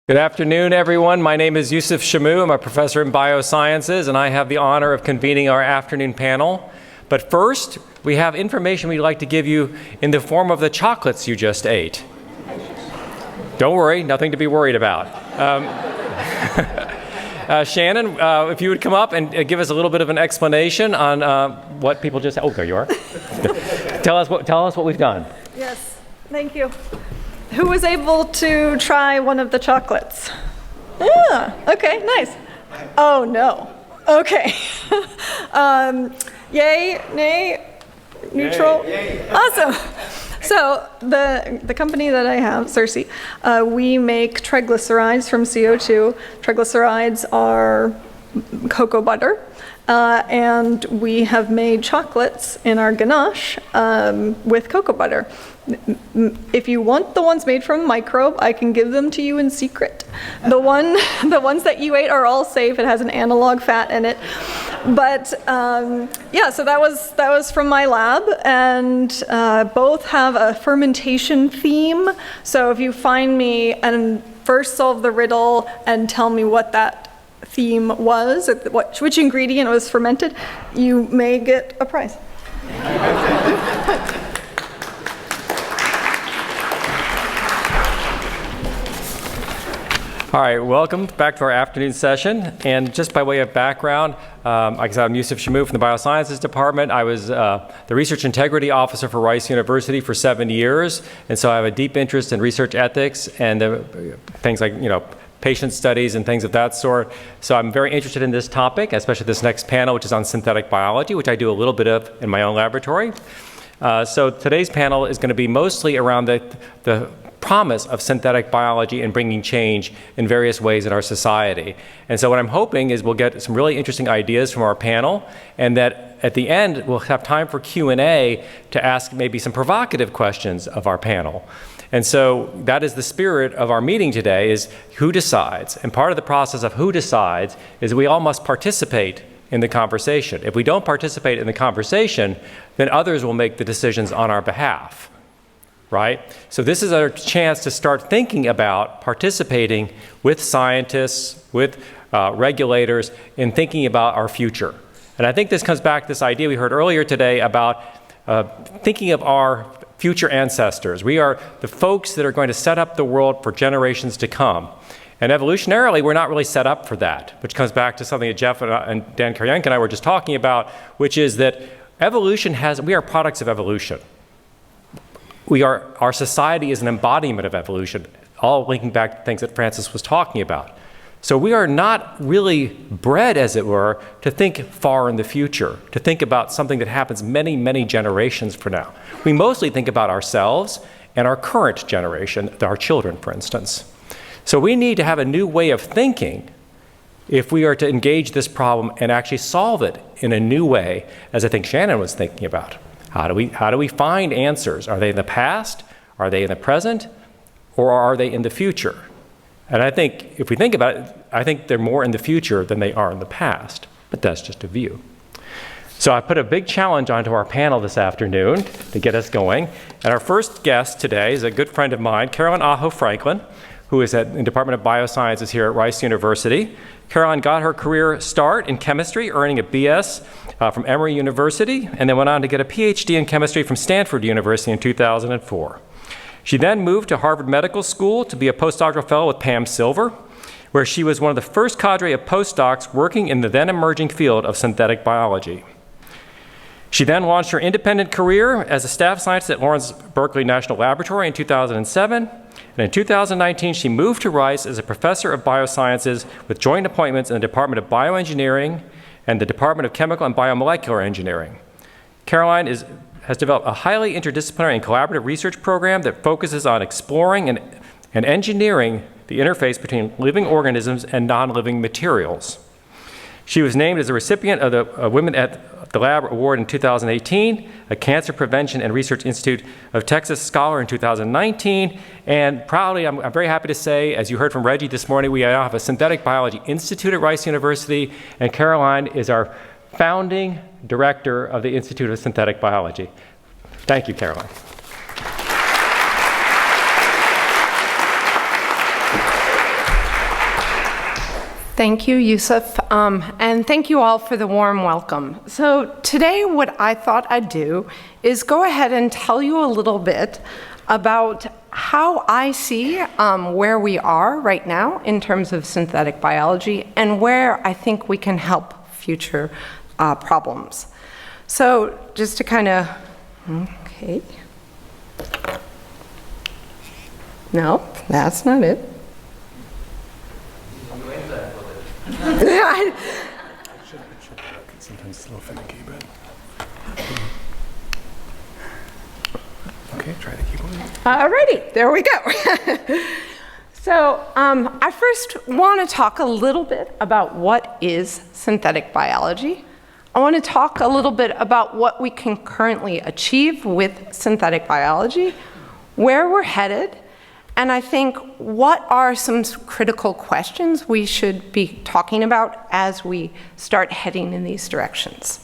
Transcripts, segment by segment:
Good afternoon, everyone. My name is Yusuf Shamu. I'm a professor in biosciences, and I have the honor of convening our afternoon panel. But first, we have information we'd like to give you in the form of the chocolates you just ate. Don't worry, nothing to be worried about. Shannon, if you would come up and give us a little bit of an explanation on what people just... Oh, there you are. Tell us what we've done. Yes, thank you. Who was able to try one of the chocolates? Yeah, okay, nice. Oh, no. Okay. Yay, nay, neutral? Yay. Awesome. So the company that I have, XIII, we make triglycerides from CO2. Triglycerides are cocoa butter. And we have made chocolates in our ganache with cocoa butter. If you want the ones made from microbe, I can give them to you in secret. The ones that you ate are all safe. It has an analog fat in it. But yeah, so that was from my lab, and both have a fermentation theme. So if you find me and first solve the riddle and tell me what that theme was, which ingredient was fermented, you may get a prize. All right, welcome back to our afternoon session. And just by way of background, like I said, I'm Yusuf Shamu from the Biosciences Department. I was the Research Integrity Officer for Rice University for 7 years. And so I have a deep interest in research ethics and things like, patient studies and things of that sort. So I'm very interested in this topic, especially this next panel, which is on synthetic biology, which I do a little bit of in my own laboratory. So today's panel is going to be mostly around the promise of synthetic biology and bringing change in various ways in our society. And so what I'm hoping is we'll get some really interesting ideas from our panel, and that at the end we'll have time for Q&A to ask maybe some provocative questions of our panel. And so that is the spirit of our meeting today, is who decides. And part of the process of who decides is we all must participate in the conversation. If we don't participate in the conversation, then others will make the decisions on our behalf, right? So this is our chance to start thinking about participating with scientists, with regulators, in thinking about our future. And I think this comes back to this idea we heard earlier today about thinking of our future ancestors. We are the folks that are going to set up the world for generations to come. And evolutionarily, we're not really set up for that, which comes back to something that Jeff and Dan Karyank and I were just talking about, which is that we are products of evolution. Our society is an embodiment of evolution, all linking back to things that Francis was talking about. So we are not really bred, as it were, to think far in the future, to think about something that happens many, many generations from now. We mostly think about ourselves and our current generation, our children, for instance. So we need to have a new way of thinking if we are to engage this problem and actually solve it in a new way, as I think Shannon was thinking about. How do we find answers? Are they in the past? Are they in the present? Or are they in the future? And I think, if we think about it, I think they're more in the future than they are in the past. But that's just a view. So I put a big challenge onto our panel this afternoon to get us going. And our first guest today is a good friend of mine, Caroline Aho Franklin, who is in the Department of Biosciences here at Rice University. Caroline got her career start in chemistry, earning a BS from Emory University, and then went on to get a PhD in chemistry from Stanford University in 2004. She then moved to Harvard Medical School to be a postdoctoral fellow with Pam Silver, where she was one of the first cadre of postdocs working in the then emerging field of synthetic biology. She then launched her independent career as a staff scientist at Lawrence Berkeley National Laboratory in 2007. And in 2019, she moved to Rice as a professor of biosciences with joint appointments in the Department of Bioengineering and the Department of Chemical and Biomolecular Engineering. Caroline has developed a highly interdisciplinary and collaborative research program that focuses on exploring and engineering the interface between living organisms and non-living materials. She was named as a recipient of the Women at the Lab Award in 2018, a Cancer Prevention and Research Institute of Texas Scholar in 2019, and proudly, I'm very happy to say, as you heard from Reggie this morning, we now have a Synthetic Biology Institute at Rice University, and Caroline is our founding director of the Institute of Synthetic Biology. Thank you, Caroline. Thank you, Yusuf, and thank you all for the warm welcome. So today what I thought I'd do is go ahead and tell you a little bit about how I see where we are right now in terms of synthetic biology and where I think we can help future problems. So just to kind of, okay. No, that's not it. Sometimes it's a little finicky, but okay, try the keyboard. Alrighty, there we go. So I first want to talk a little bit about what is synthetic biology. I want to talk a little bit about what we can currently achieve with synthetic biology, where we're headed, and I think what are some critical questions we should be talking about as we start heading in these directions.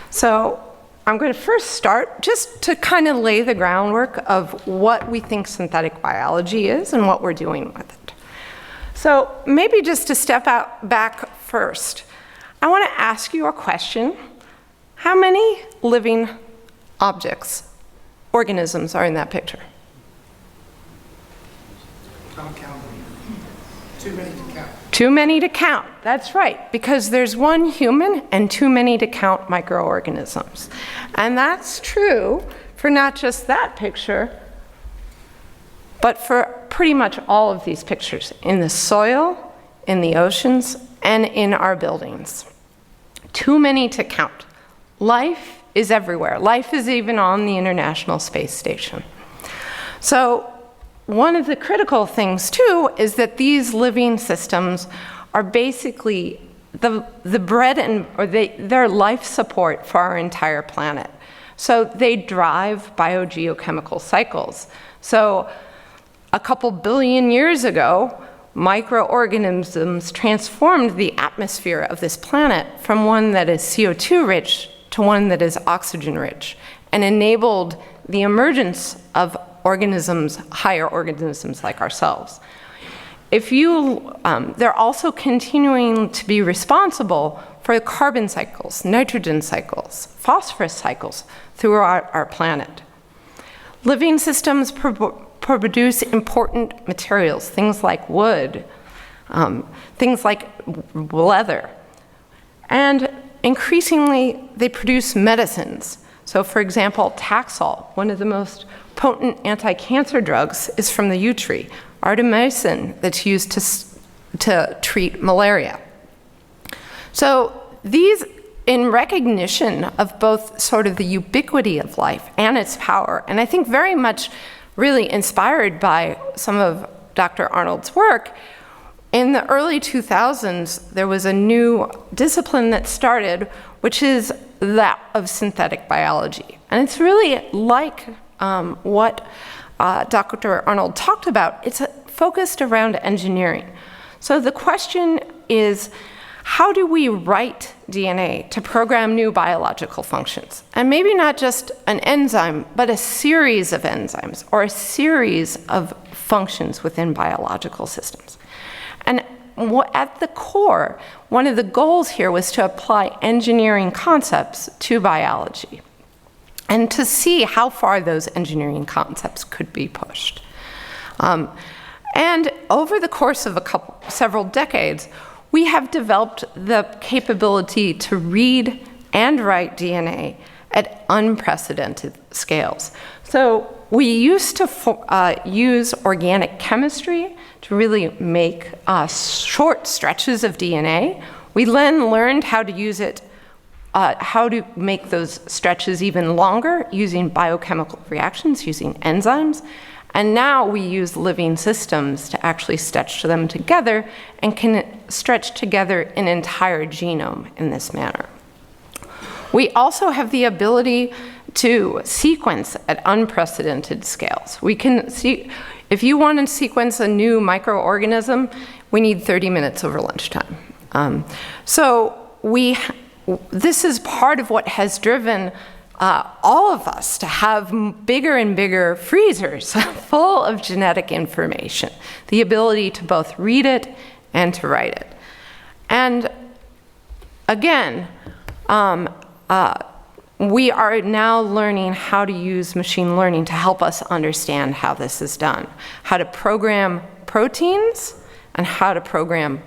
So I'm going to first start just to kind of lay the groundwork of what we think synthetic biology is and what we're doing with it. So maybe just to step back first, I want to ask you a question. How many living objects, organisms, are in that picture? Don't count them. Too many to count. Too many to count, that's right, because there's one human and too many to count microorganisms. And that's true for not just that picture, but for pretty much all of these pictures, in the soil, in the oceans, and in our buildings. Too many to count. Life is everywhere. Life is even on the International Space Station. So one of the critical things, too, is that these living systems are basically the bread and, or their life support for our entire planet. So they drive biogeochemical cycles. So a couple billion years ago, microorganisms transformed the atmosphere of this planet from one that is CO2-rich to one that is oxygen-rich, and enabled the emergence of organisms, higher organisms like ourselves. They're also continuing to be responsible for carbon cycles, nitrogen cycles, phosphorus cycles throughout our planet. Living systems produce important materials, things like wood, things like leather, and increasingly they produce medicines. So for example, Taxol, one of the most potent anti-cancer drugs, is from the yew tree. Artemisinin, that's used to treat malaria. So these, in recognition of both sort of the ubiquity of life and its power, and I think very much really inspired by some of Dr. Arnold's work, in the early 2000s, there was a new discipline that started, which is that of synthetic biology. And it's really like what Dr. Arnold talked about. It's focused around engineering. So the question is, how do we write DNA to program new biological functions? And maybe not just an enzyme, but a series of enzymes or a series of functions within biological systems. And at the core, one of the goals here was to apply engineering concepts to biology and to see how far those engineering concepts could be pushed. And over the course of several decades, we have developed the capability to read and write DNA at unprecedented scales. So we used to use organic chemistry to really make short stretches of DNA. We then learned how to use it, how to make those stretches even longer using biochemical reactions, using enzymes. And now we use living systems to actually stretch them together and can stretch together an entire genome in this manner. We also have the ability to sequence at unprecedented scales. We can see, if you want to sequence a new microorganism, we need 30 minutes over lunchtime. This is part of what has driven all of us to have bigger and bigger freezers full of genetic information, the ability to both read it and to write it. And again, we are now learning how to use machine learning to help us understand how this is done, how to program proteins, and how to program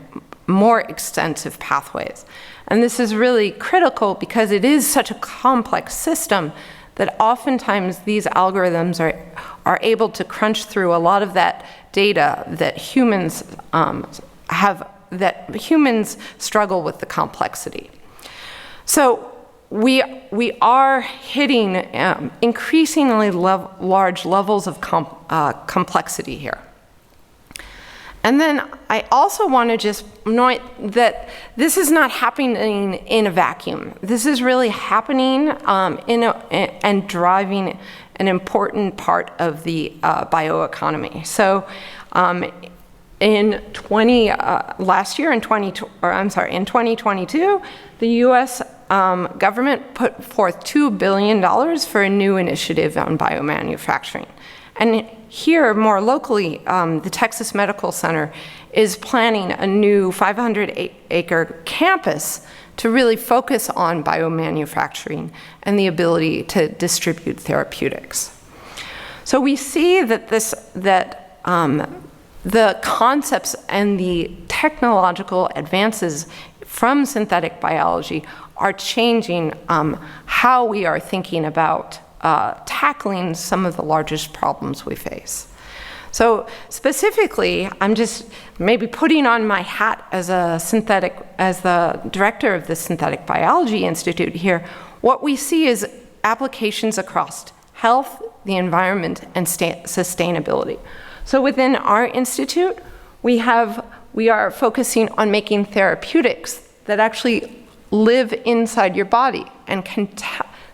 more extensive pathways. And this is really critical because it is such a complex system that oftentimes these algorithms are able to crunch through a lot of that data that humans humans struggle with the complexity. So we are hitting increasingly large levels of complexity here. And then I also want to just note that this is not happening in a vacuum. This is really happening and driving an important part of the bioeconomy. So in 2022, the U.S. Government put forth $2 billion for a new initiative on biomanufacturing. And here, more locally, the Texas Medical Center is planning a new 500-acre campus to really focus on biomanufacturing and the ability to distribute therapeutics. So we see that the concepts and the technological advances from synthetic biology are changing how we are thinking about tackling some of the largest problems we face. So specifically, I'm just maybe putting on my hat as the director of the Synthetic Biology Institute here. What we see is applications across health, the environment, and sustainability. So within our institute, we are focusing on making therapeutics that actually live inside your body and can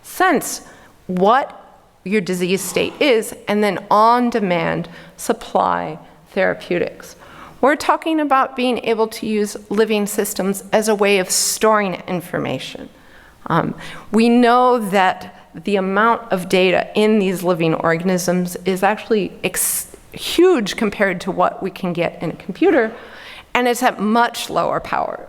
sense what your disease state is, and then on-demand supply therapeutics. We're talking about being able to use living systems as a way of storing information. We know that the amount of data in these living organisms is actually huge compared to what we can get in a computer, and it's at much lower power.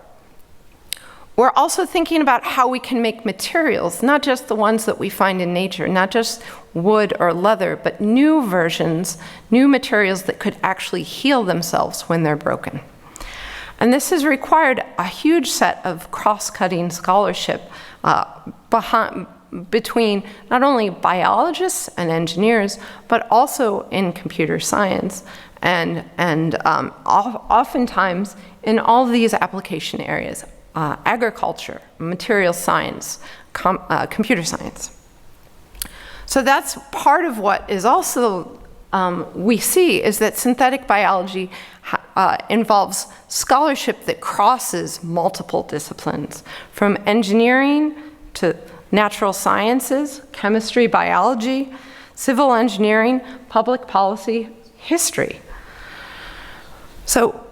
We're also thinking about how we can make materials, not just the ones that we find in nature, not just wood or leather, but new versions, new materials that could actually heal themselves when they're broken. And this has required a huge set of cross-cutting scholarship between not only biologists and engineers, but also in computer science, and oftentimes in all these application areas. Agriculture, material science, computer science. So that's part of what is also we see is that synthetic biology involves scholarship that crosses multiple disciplines, from engineering to natural sciences, chemistry, biology, civil engineering, public policy, history. So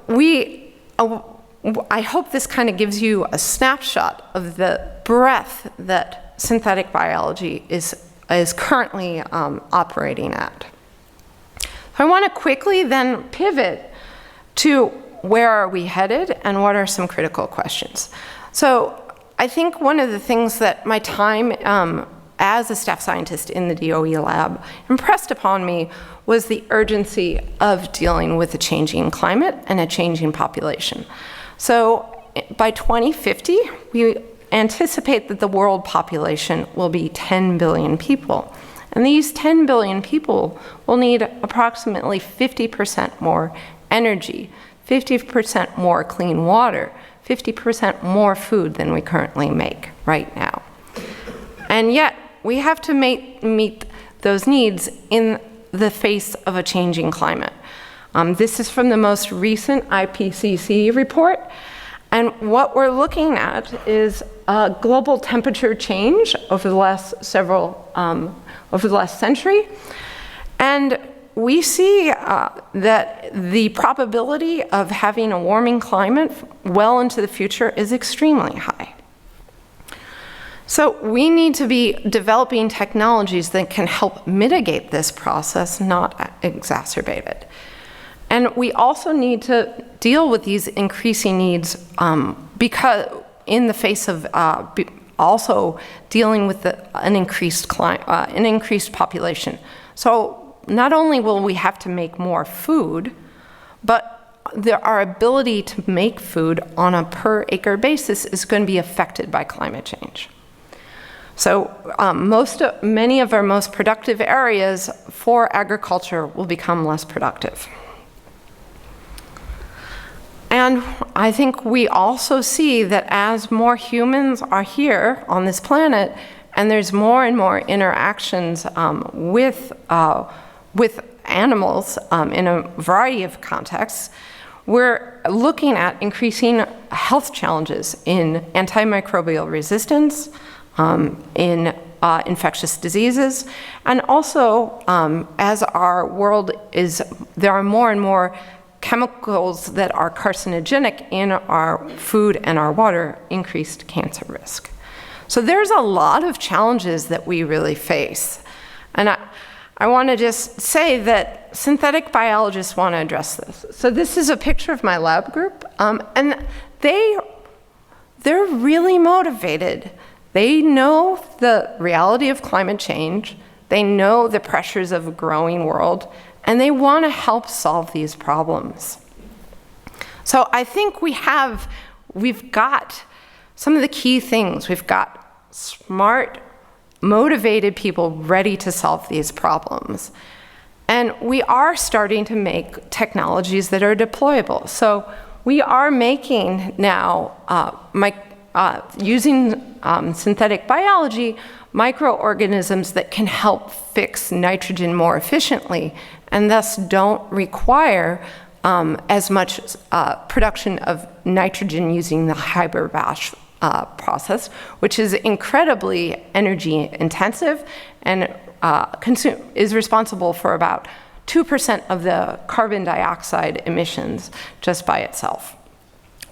I hope this kind of gives you a snapshot of the breadth that synthetic biology is currently operating at. I want to quickly then pivot to where are we headed and what are some critical questions. So I think one of the things that my time as a staff scientist in the DOE lab impressed upon me was the urgency of dealing with a changing climate and a changing population. So by 2050, we anticipate that the world population will be 10 billion people. And these 10 billion people will need approximately 50% more energy, 50% more clean water, 50% more food than we currently make right now. And yet, we have to meet those needs in the face of a changing climate. This is from the most recent IPCC report. And what we're looking at is global temperature change over the last century. And we see that the probability of having a warming climate well into the future is extremely high. So we need to be developing technologies that can help mitigate this process, not exacerbate it. And we also need to deal with these increasing needs because in the face of also dealing with an increased population. So not only will we have to make more food, but our ability to make food on a per acre basis is going to be affected by climate change. So many of our most productive areas for agriculture will become less productive. And I think we also see that as more humans are here on this planet, and there's more and more interactions with animals in a variety of contexts, we're looking at increasing health challenges in antimicrobial resistance, in infectious diseases, and also as our world there are more and more chemicals that are carcinogenic in our food and our water, increased cancer risk. So there's a lot of challenges that we really face. And I want to just say that synthetic biologists want to address this. So this is a picture of my lab group, and they're really motivated. They know the reality of climate change. They know the pressures of a growing world, and they want to help solve these problems. So I think we've got some of the key things. We've got smart, motivated people ready to solve these problems. And we are starting to make technologies that are deployable. So we are making now, using synthetic biology, microorganisms that can help fix nitrogen more efficiently and thus don't require as much production of nitrogen using the Haber-Bosch process, which is incredibly energy intensive and is responsible for about 2% of the carbon dioxide emissions just by itself.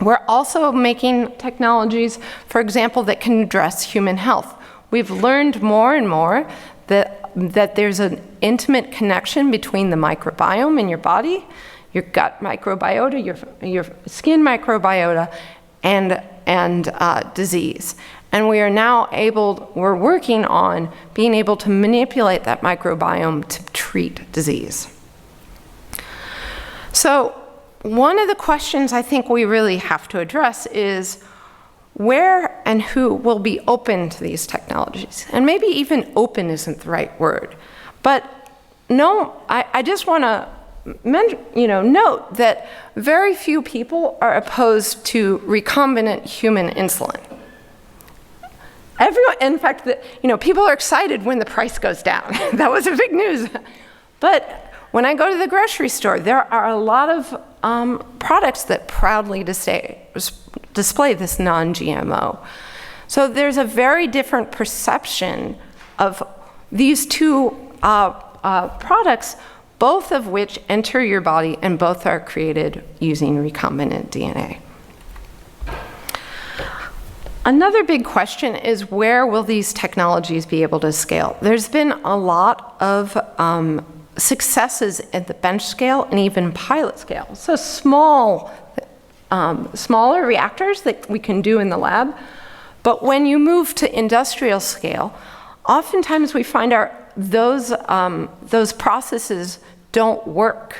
We're also making technologies, for example, that can address human health. We've learned more and more that there's an intimate connection between the microbiome in your body, your gut microbiota, your skin microbiota, and disease. And we are now we're working on being able to manipulate that microbiome to treat disease. So one of the questions I think we really have to address is where and who will be open to these technologies? And maybe even open isn't the right word. But no, I just want to note that very few people are opposed to recombinant human insulin. Everyone, in fact, people are excited when the price goes down. That was a big news. But when I go to the grocery store, there are a lot of products that proudly display this non-GMO. So there's a very different perception of these two products, both of which enter your body and both are created using recombinant DNA. Another big question is where will these technologies be able to scale? There's been a lot of successes at the bench scale and even pilot scale. So smaller reactors that we can do in the lab. But when you move to industrial scale, oftentimes we find those processes don't work.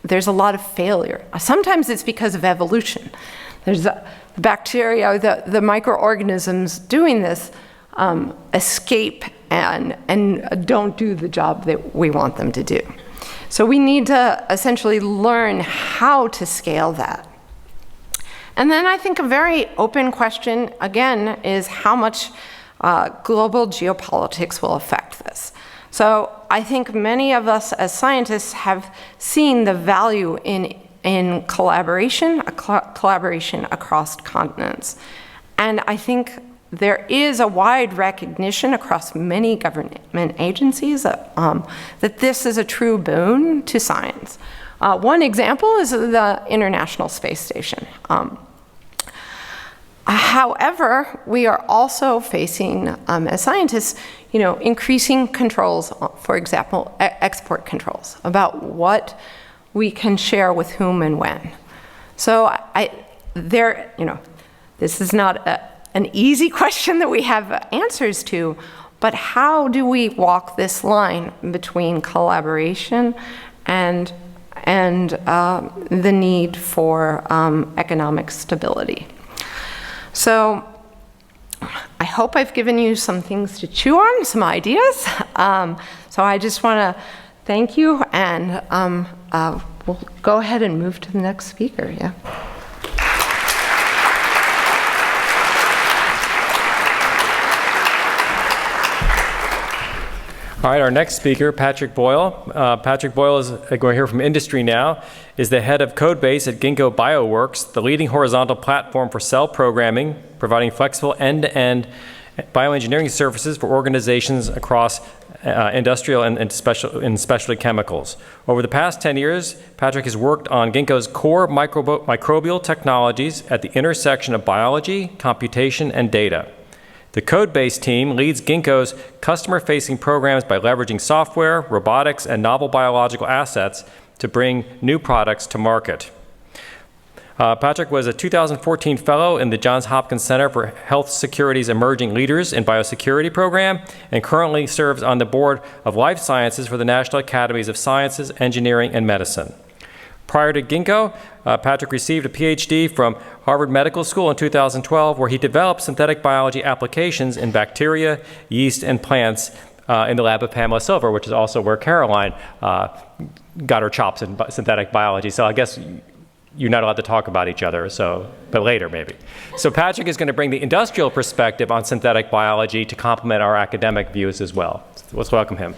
There's a lot of failure. Sometimes it's because of evolution. There's the bacteria, the microorganisms doing this escape and don't do the job that we want them to do. So we need to essentially learn how to scale that. And then I think a very open question, again, is how much global geopolitics will affect this. So I think many of us as scientists have seen the value in collaboration across continents. And I think there is a wide recognition across many government agencies that this is a true boon to science. One example is the International Space Station. However, we are also facing, as scientists, increasing controls, for example, export controls about what there This is not an easy question that we have answers to, but how do we walk this line between collaboration and the need for economic stability? So I hope I've given you some things to chew on, some ideas. So I just want to thank you, and we'll go ahead and move to the next speaker. Yeah. All right, our next speaker, Patrick Boyle. Patrick Boyle is going to hear from industry now, is the head of Codebase at Ginkgo Bioworks, the leading horizontal platform for cell programming, providing flexible end-to-end bioengineering services for organizations across industrial and specialty chemicals. Over the past 10 years, Patrick has worked on Ginkgo's core microbial technologies at the intersection of biology, computation, and data. The Codebase team leads Ginkgo's customer-facing programs by leveraging software, robotics, and novel biological assets to bring new products to market. Patrick was a 2014 fellow in the Johns Hopkins Center for Health Security's Emerging Leaders in Biosecurity program, and currently serves on the board of Life Sciences for the National Academies of Sciences, Engineering, and Medicine. Prior to Ginkgo, Patrick received a PhD from Harvard Medical School in 2012, where he developed synthetic biology applications in bacteria, yeast, and plants in the lab of Pamela Silver, which is also where Caroline got her chops in synthetic biology. So I guess you're not allowed to talk about each other, but later maybe. So Patrick is going to bring the industrial perspective on synthetic biology to complement our academic views as well. So let's welcome him.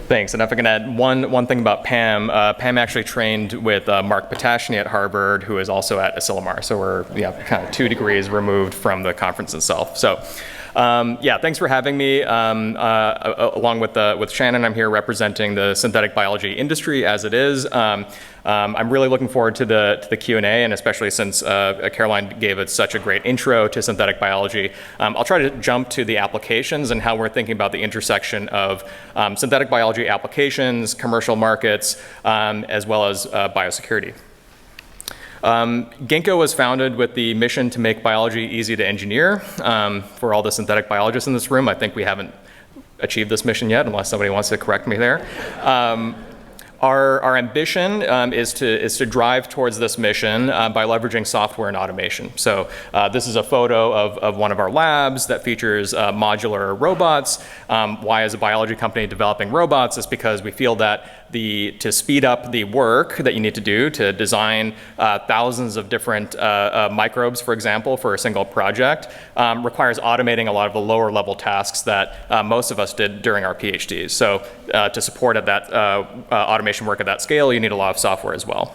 Thanks. And if I can add one thing about Pam, Pam actually trained with Mark Potashny at Harvard, who is also at Asilomar. So we're kind of 2 degrees removed from the conference itself. So yeah, thanks for having me. Along with Shannon, I'm here representing the synthetic biology industry as it is. I'm really looking forward to the Q&A, and especially since Caroline gave us such a great intro to synthetic biology. I'll try to jump to the applications and how we're thinking about the intersection of synthetic biology applications, commercial markets, as well as biosecurity. Ginkgo was founded with the mission to make biology easy to engineer. For all the synthetic biologists in this room, I think we haven't achieved this mission yet, unless somebody wants to correct me there. Our ambition is to drive towards this mission by leveraging software and automation. So this is a photo of one of our labs that features modular robots. Why is a biology company developing robots? Is because we feel that to speed up the work that you need to do to design thousands of different microbes, for example, for a single project, requires automating a lot of the lower level tasks that most of us did during our PhDs. So to support at that automation work at that scale, you need a lot of software as well.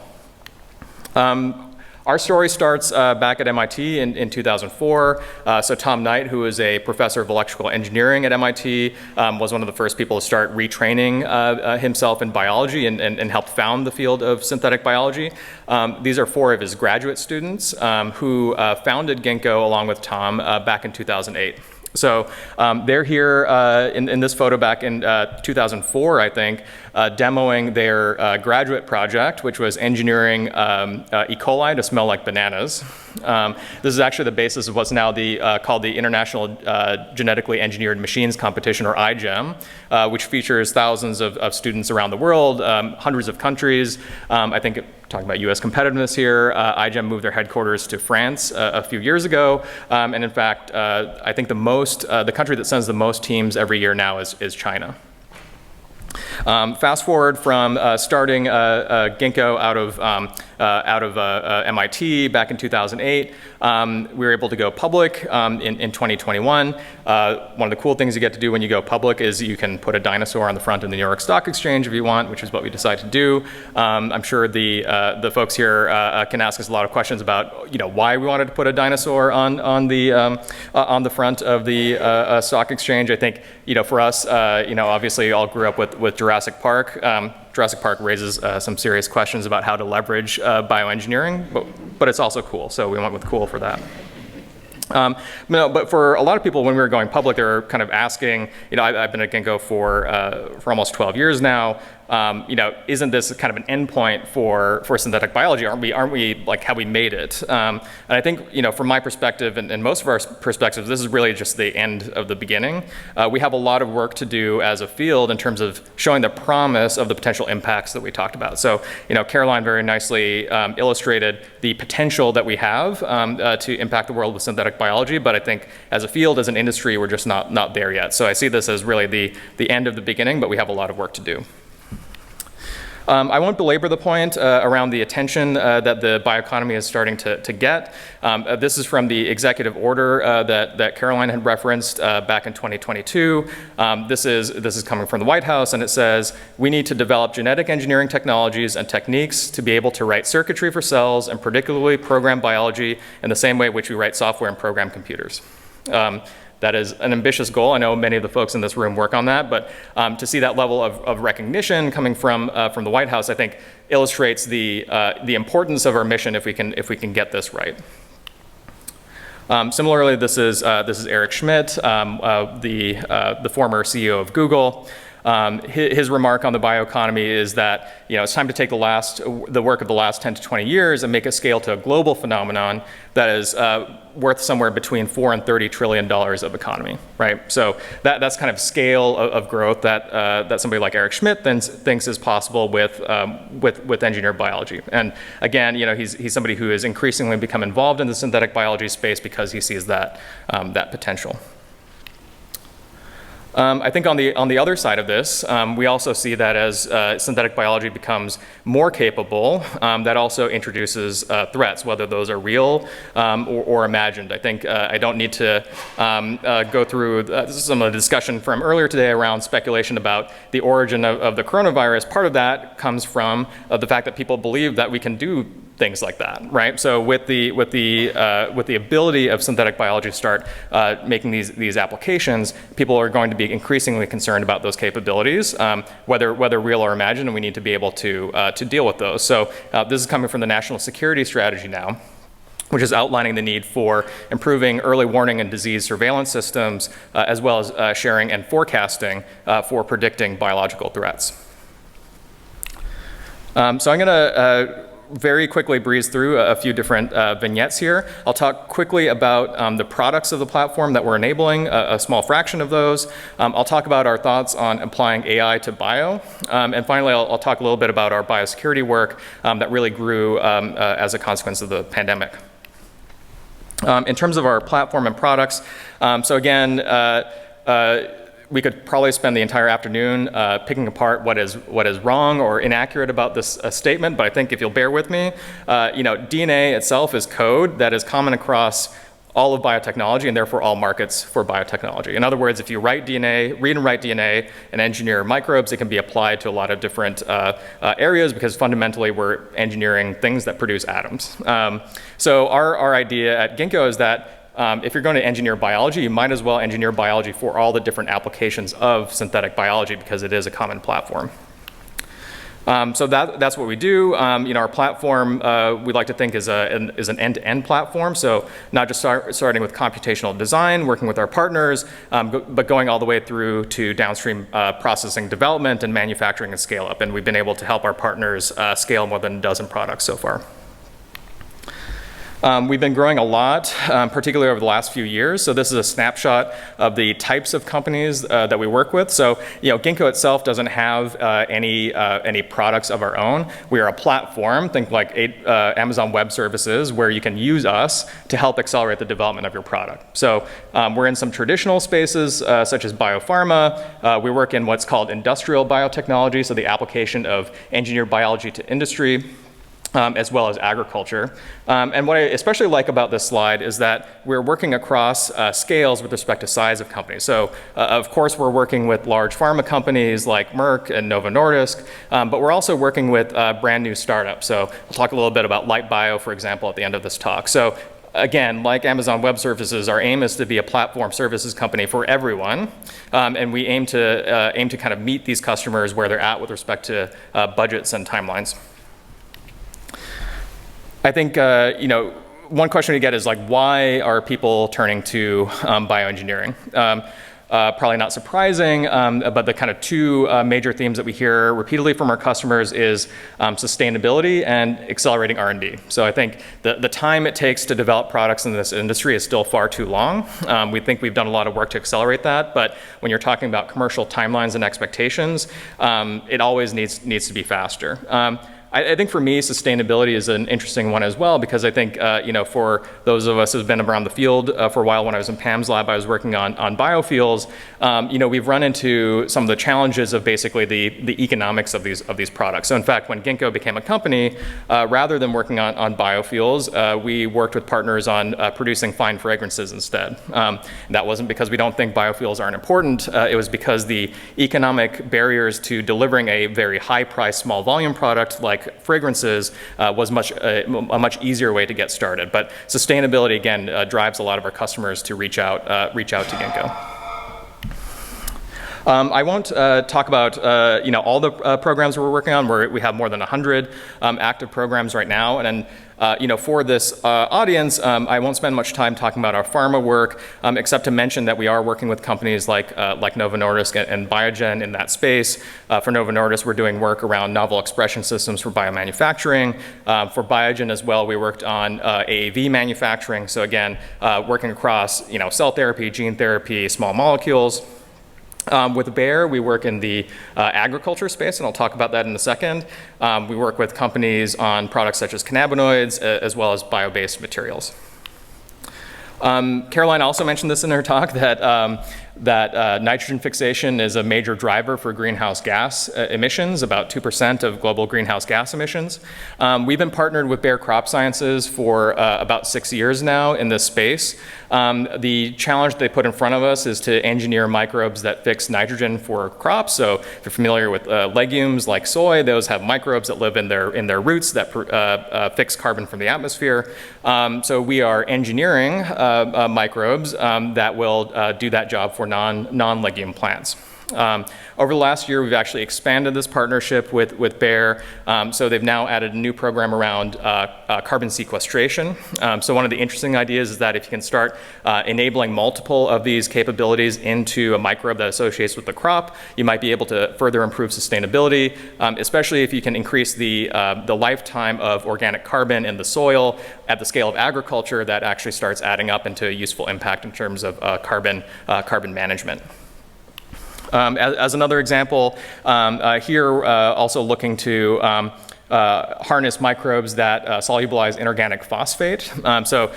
Our story starts back at MIT in 2004. So Tom Knight, who is a professor of electrical engineering at MIT, was one of the first people to start retraining himself in biology and helped found the field of synthetic biology. These are 4 of his graduate students who founded Ginkgo along with Tom back in 2008. So they're here in this photo back in 2004, I think, demoing their graduate project, which was engineering E. coli to smell like bananas. This is actually the basis of what's now called the International Genetically Engineered Machines Competition, or IGEM, which features thousands of students around the world, hundreds of countries. I think talking about US competitiveness here, IGEM moved their headquarters to France a few years ago. And in fact, I think the country that sends the most teams every year now is China. Fast forward from starting Ginkgo out of MIT back in 2008, we were able to go public in 2021. One of the cool things you get to do when you go public is you can put a dinosaur on the front of the New York Stock Exchange if you want, which is what we decided to do. I'm sure the folks here can ask us a lot of questions about why we wanted to put a dinosaur on the front of the stock exchange. I think for us, obviously all grew up with Jurassic Park. Jurassic Park raises some serious questions about how to leverage bioengineering, but it's also cool, so we went with cool for that. No, but for a lot of people, when we were going public, they were kind of asking, I've been at Ginkgo for almost 12 years now. isn't this kind of an endpoint for synthetic biology? Aren't we like how we made it? And I think, from my perspective and most of our perspectives, this is really just the end of the beginning. We have a lot of work to do as a field in terms of showing the promise of the potential impacts that we talked about. So, Caroline very nicely illustrated the potential that we have to impact the world with synthetic biology, but I think as a field, as an industry, we're just not there yet. So I see this as really the end of the beginning, but we have a lot of work to do. I won't belabor the point around the attention that the bioeconomy is starting to get. This is from the executive order that Caroline had referenced back in 2022. This is coming from the White House, and it says, we need to develop genetic engineering technologies and techniques to be able to write circuitry for cells and particularly program biology in the same way which we write software and program computers. That is an ambitious goal. I know many of the folks in this room work on that, but to see that level of recognition coming from the White House, I think illustrates the importance of our mission if we can get this right. Similarly, this is Eric Schmidt, the former CEO of Google. His remark on the bioeconomy is that it's time to take the work of the last 10 to 20 years and make it scale to a global phenomenon that is worth somewhere between $4 and $30 trillion of economy, right? So that's kind of scale of growth that somebody like Eric Schmidt thinks is possible with engineered biology. And again, he's somebody who has increasingly become involved in the synthetic biology space because he sees that potential. I think on the other side of this, we also see that as synthetic biology becomes more capable, that also introduces threats, whether those are real or imagined. I think I don't need to go through some of the discussion from earlier today around speculation about the origin of the coronavirus. Part of that comes from the fact that people believe that we can do things like that, right? So with the ability of synthetic biology to start making these applications, people are going to be increasingly concerned about those capabilities, whether real or imagined, and we need to be able to deal with those. So this is coming from the National Security Strategy now, which is outlining the need for improving early warning and disease surveillance systems, as well as sharing and forecasting for predicting biological threats. So I'm going to very quickly breeze through a few different vignettes here. I'll talk quickly about the products of the platform that we're enabling, a small fraction of those. I'll talk about our thoughts on applying AI to bio. And finally, I'll talk a little bit about our biosecurity work that really grew as a consequence of the pandemic. In terms of our platform and products, so again, we could probably spend the entire afternoon picking apart what is wrong or inaccurate about this statement, but I think if you'll bear with me, DNA itself is code that is common across all of biotechnology and therefore all markets for biotechnology. In other words, if you read and write DNA and engineer microbes, it can be applied to a lot of different areas because fundamentally we're engineering things that produce atoms. So our idea at Ginkgo is that if you're going to engineer biology, you might as well engineer biology for all the different applications of synthetic biology because it is a common platform. So that's what we do. Our platform we like to think is an end-to-end platform. So not just starting with computational design, working with our partners, but going all the way through to downstream processing development and manufacturing and scale up. And we've been able to help our partners scale more than a dozen products so far. We've been growing a lot, particularly over the last few years. So this is a snapshot of the types of companies that we work with. So, Ginkgo itself doesn't have any products of our own. We are a platform, think like Amazon Web Services, where you can use us to help accelerate the development of your product. So we're in some traditional spaces, such as biopharma. We work in what's called industrial biotechnology, so the application of engineered biology to industry. As well as agriculture. And what I especially like about this slide is that we're working across scales with respect to size of companies. So, of course, we're working with large pharma companies like Merck and Novo Nordisk, but we're also working with brand new startups. So we'll talk a little bit about Light Bio, for example, at the end of this talk. So again, like Amazon Web Services, our aim is to be a platform services company for everyone, and we aim to kind of meet these customers where they're at with respect to budgets and timelines. I think, one question we get is like, why are people turning to bioengineering? Probably not surprising, but the kind of two major themes that we hear repeatedly from our customers is sustainability and accelerating R&D. So I think the time it takes to develop products in this industry is still far too long. We think we've done a lot of work to accelerate that, but when you're talking about commercial timelines and expectations, it always needs to be faster. I think for me, sustainability is an interesting one as well, because I think, for those of us who've been around the field for a while, when I was in Pam's lab, I was working on biofuels. We've run into some of the challenges of basically the economics of these products. So in fact, when Ginkgo became a company, rather than working on biofuels, we worked with partners on producing fine fragrances instead. That wasn't because we don't think biofuels aren't important. It was because the economic barriers to delivering a very high-priced, small volume product like fragrances was a much easier way to get started. But sustainability, again, drives a lot of our customers to reach out to Ginkgo. I won't talk about all the programs we're working on. We have more than 100 active programs right now, and for this audience, I won't spend much time talking about our pharma work, except to mention that we are working with companies like Novo Nordisk and Biogen in that space. For Novo Nordisk, we're doing work around novel expression systems for biomanufacturing. For Biogen as well, we worked on AAV manufacturing. So again, working across cell therapy, gene therapy, small molecules. With Bayer, we work in the agriculture space, and I'll talk about that in a second. We work with companies on products such as cannabinoids, as well as bio-based materials. Caroline also mentioned this in her talk, that nitrogen fixation is a major driver for greenhouse gas emissions, about 2% of global greenhouse gas emissions. We've been partnered with Bayer Crop Sciences for about 6 years now in this space. The challenge they put in front of us is to engineer microbes that fix nitrogen for crops. So if you're familiar with legumes like soy, those have microbes that live in their roots that fix carbon from the atmosphere. So we are engineering microbes that will do that job for non-legume plants. Over the last year, we've actually expanded this partnership with Bayer. So they've now added a new program around carbon sequestration. So one of the interesting ideas is that if you can start enabling multiple of these capabilities into a microbe that associates with the crop, you might be able to further improve sustainability, especially if you can increase the lifetime of organic carbon in the soil at the scale of agriculture. That actually starts adding up into a useful impact in terms of carbon management. As another example, here also looking to harness microbes that solubilize inorganic phosphate. So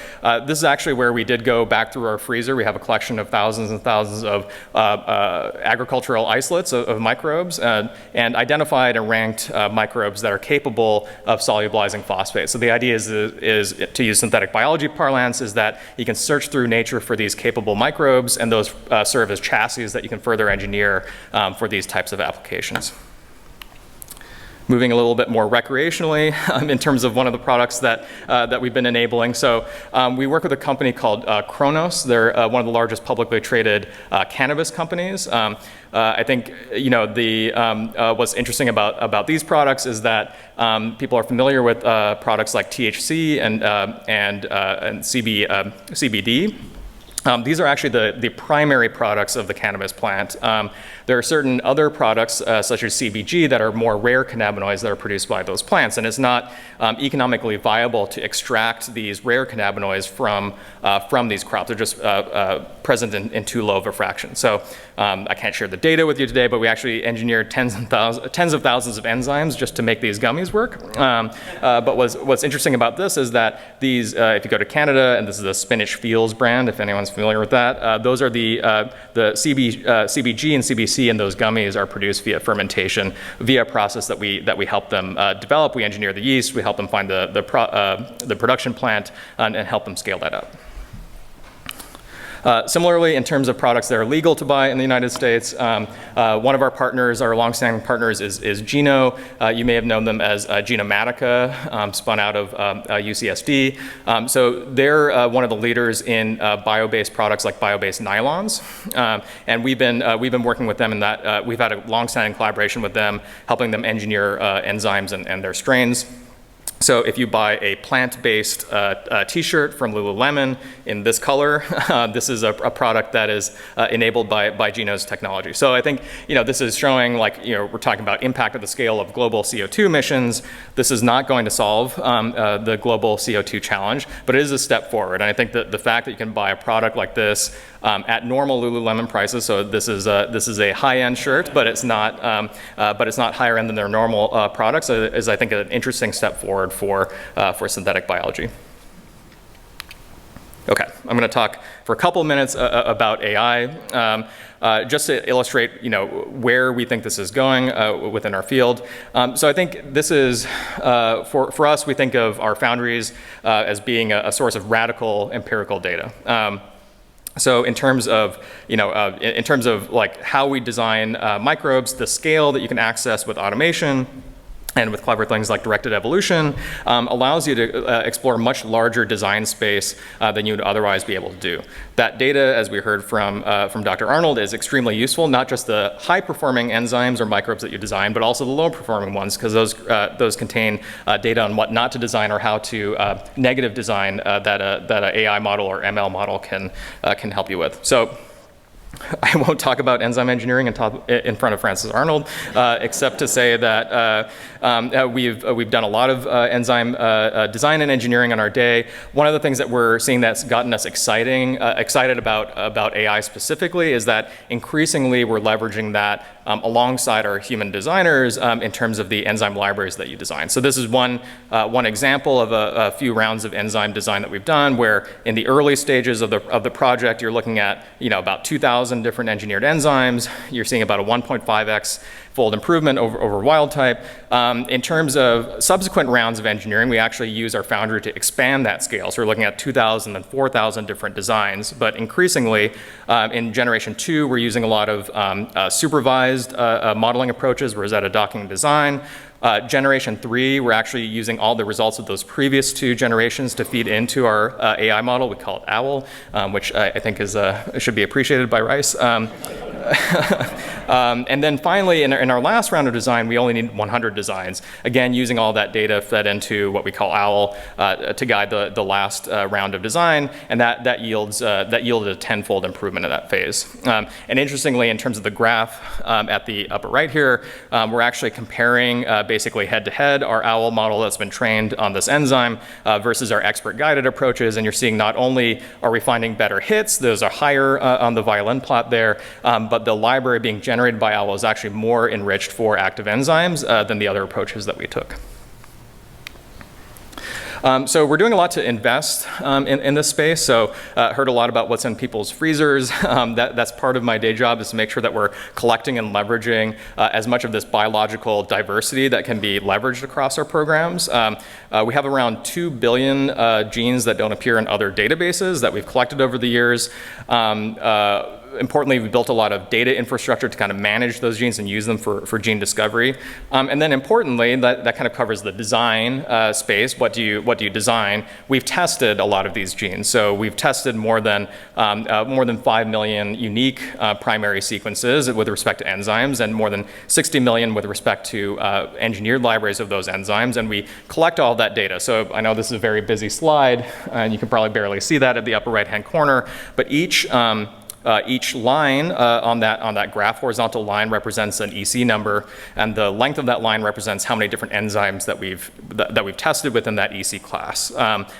this is actually where we did go back through our freezer. We have a collection of thousands and thousands of agricultural isolates of microbes and identified and ranked microbes that are capable of solubilizing phosphate. So the idea is to use synthetic biology parlance, is that you can search through nature for these capable microbes, and those serve as chassis that you can further engineer for these types of applications. Moving a little bit more recreationally in terms of one of the products that we've been enabling. So we work with a company called Kronos. They're one of the largest publicly traded cannabis companies. I think what's interesting about these products is that people are familiar with products like THC and CBD. These are actually the primary products of the cannabis plant. There are certain other products, such as CBG, that are more rare cannabinoids that are produced by those plants, and it's not economically viable to extract these rare cannabinoids from these crops. They're just present in too low of a fraction. So I can't share the data with you today, but we actually engineered tens of thousands of enzymes just to make these gummies work. But what's interesting about this is that these, if you go to Canada, and this is the Spinach Fields brand, if anyone's familiar with that, those are the CBG and CBC in those gummies are produced via fermentation, via a process that we help them develop. We engineer the yeast, we help them find the production plant, and help them scale that up. Similarly, in terms of products that are legal to buy in the United States, one of our partners, our longstanding partners, is Geno. You may have known them as Genomatica, spun out of UCSD. So they're one of the leaders in bio-based products like bio-based nylons, and we've been working with them in that. We've had a longstanding collaboration with them, helping them engineer enzymes and their strains. So if you buy a plant-based t-shirt from Lululemon in this color, this is a product that is enabled by Geno's technology. So I think, this is showing, like, we're talking about impact at the scale of global CO2 emissions. This is not going to solve the global CO2 challenge, but it is a step forward. And I think that the fact that you can buy a product like this at normal Lululemon prices, so this is a high-end shirt, but it's not higher end than their normal products, is I think an interesting step forward for synthetic biology. Okay, I'm going to talk for a couple minutes about AI, just to illustrate, where we think this is going within our field. So I think this is, for us, we think of our foundries as being a source of radical empirical data. So in terms of, like how we design microbes, the scale that you can access with automation and with clever things like directed evolution allows you to explore much larger design space than you would otherwise be able to do. That data, as we heard from Dr. Arnold, is extremely useful, not just the high-performing enzymes or microbes that you design, but also the low-performing ones, because those contain data on what not to design or how to negative design that an AI model or ML model can help you with. So I won't talk about enzyme engineering in front of Francis Arnold, except to say that we've done a lot of enzyme design and engineering in our day. One of the things that we're seeing that's gotten us excited about AI specifically is that increasingly we're leveraging that alongside our human designers in terms of the enzyme libraries that you design. So this is one example of a few rounds of enzyme design that we've done, where in the early stages of the project, you're looking at about 2,000 different engineered enzymes. You're seeing about a 1.5x fold improvement over wild type. In terms of subsequent rounds of engineering, we actually use our foundry to expand that scale. So we're looking at 2,000 and 4,000 different designs. But increasingly, in generation 2, we're using a lot of supervised modeling approaches, Rosetta docking design. Generation 3, we're actually using all the results of those previous 2 generations to feed into our AI model. We call it OWL, which I think should be appreciated by Rice. And then finally, in our last round of design, we only need 100 designs. Again, using all that data fed into what we call OWL to guide the last round of design, and that yielded a 10-fold improvement in that phase. And interestingly, in terms of the graph at the upper right here, we're actually comparing basically head-to-head our OWL model that's been trained on this enzyme versus our expert-guided approaches, and you're seeing not only are we finding better hits, those are higher on the violin plot there, but the library being generated by OWL is actually more enriched for active enzymes than the other approaches that we took. So we're doing a lot to invest in this space. So heard a lot about what's in people's freezers. That's part of my day job, is to make sure that we're collecting and leveraging as much of this biological diversity that can be leveraged across our programs. We have around 2 billion genes that don't appear in other databases that we've collected over the years. Importantly, we built a lot of data infrastructure to kind of manage those genes and use them for gene discovery. And then importantly, that kind of covers the design space. What do you design? We've tested a lot of these genes. So we've tested more than 5 million unique primary sequences with respect to enzymes, and more than 60 million with respect to engineered libraries of those enzymes. And we collect all that data. So I know this is a very busy slide, and you can probably barely see that at the upper right-hand corner, but each line on that graph, horizontal line, represents an EC number, and the length of that line represents how many different enzymes that we've tested within that EC class.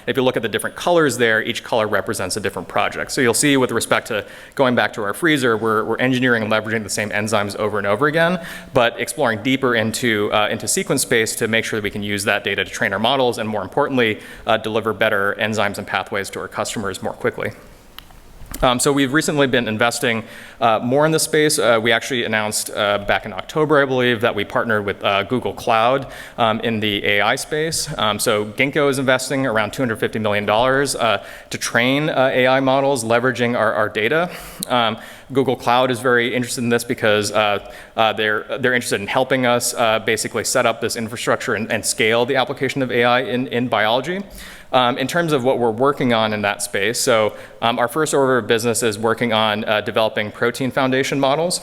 If you look at the different colors there, each color represents a different project. So you'll see, with respect to going back to our freezer, we're engineering and leveraging the same enzymes over and over again, but exploring deeper into sequence space to make sure that we can use that data to train our models, and more importantly, deliver better enzymes and pathways to our customers more quickly. So we've recently been investing more in this space. We actually announced back in October, I believe, that we partnered with Google Cloud in the AI space. So Ginkgo is investing around $250 million to train AI models, leveraging our data. Google Cloud is very interested in this because they're interested in helping us basically set up this infrastructure and scale the application of AI in biology. In terms of what we're working on in that space, so our first order of business is working on developing protein foundation models.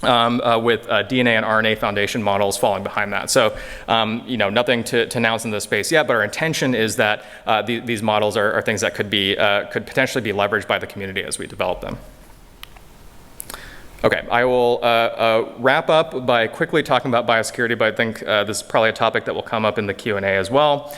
with DNA and RNA foundation models falling behind that. So, nothing to announce in this space yet, but our intention is that these models are things that could potentially be leveraged by the community as we develop them. Okay, I will wrap up by quickly talking about biosecurity, but I think this is probably a topic that will come up in the Q&A as well.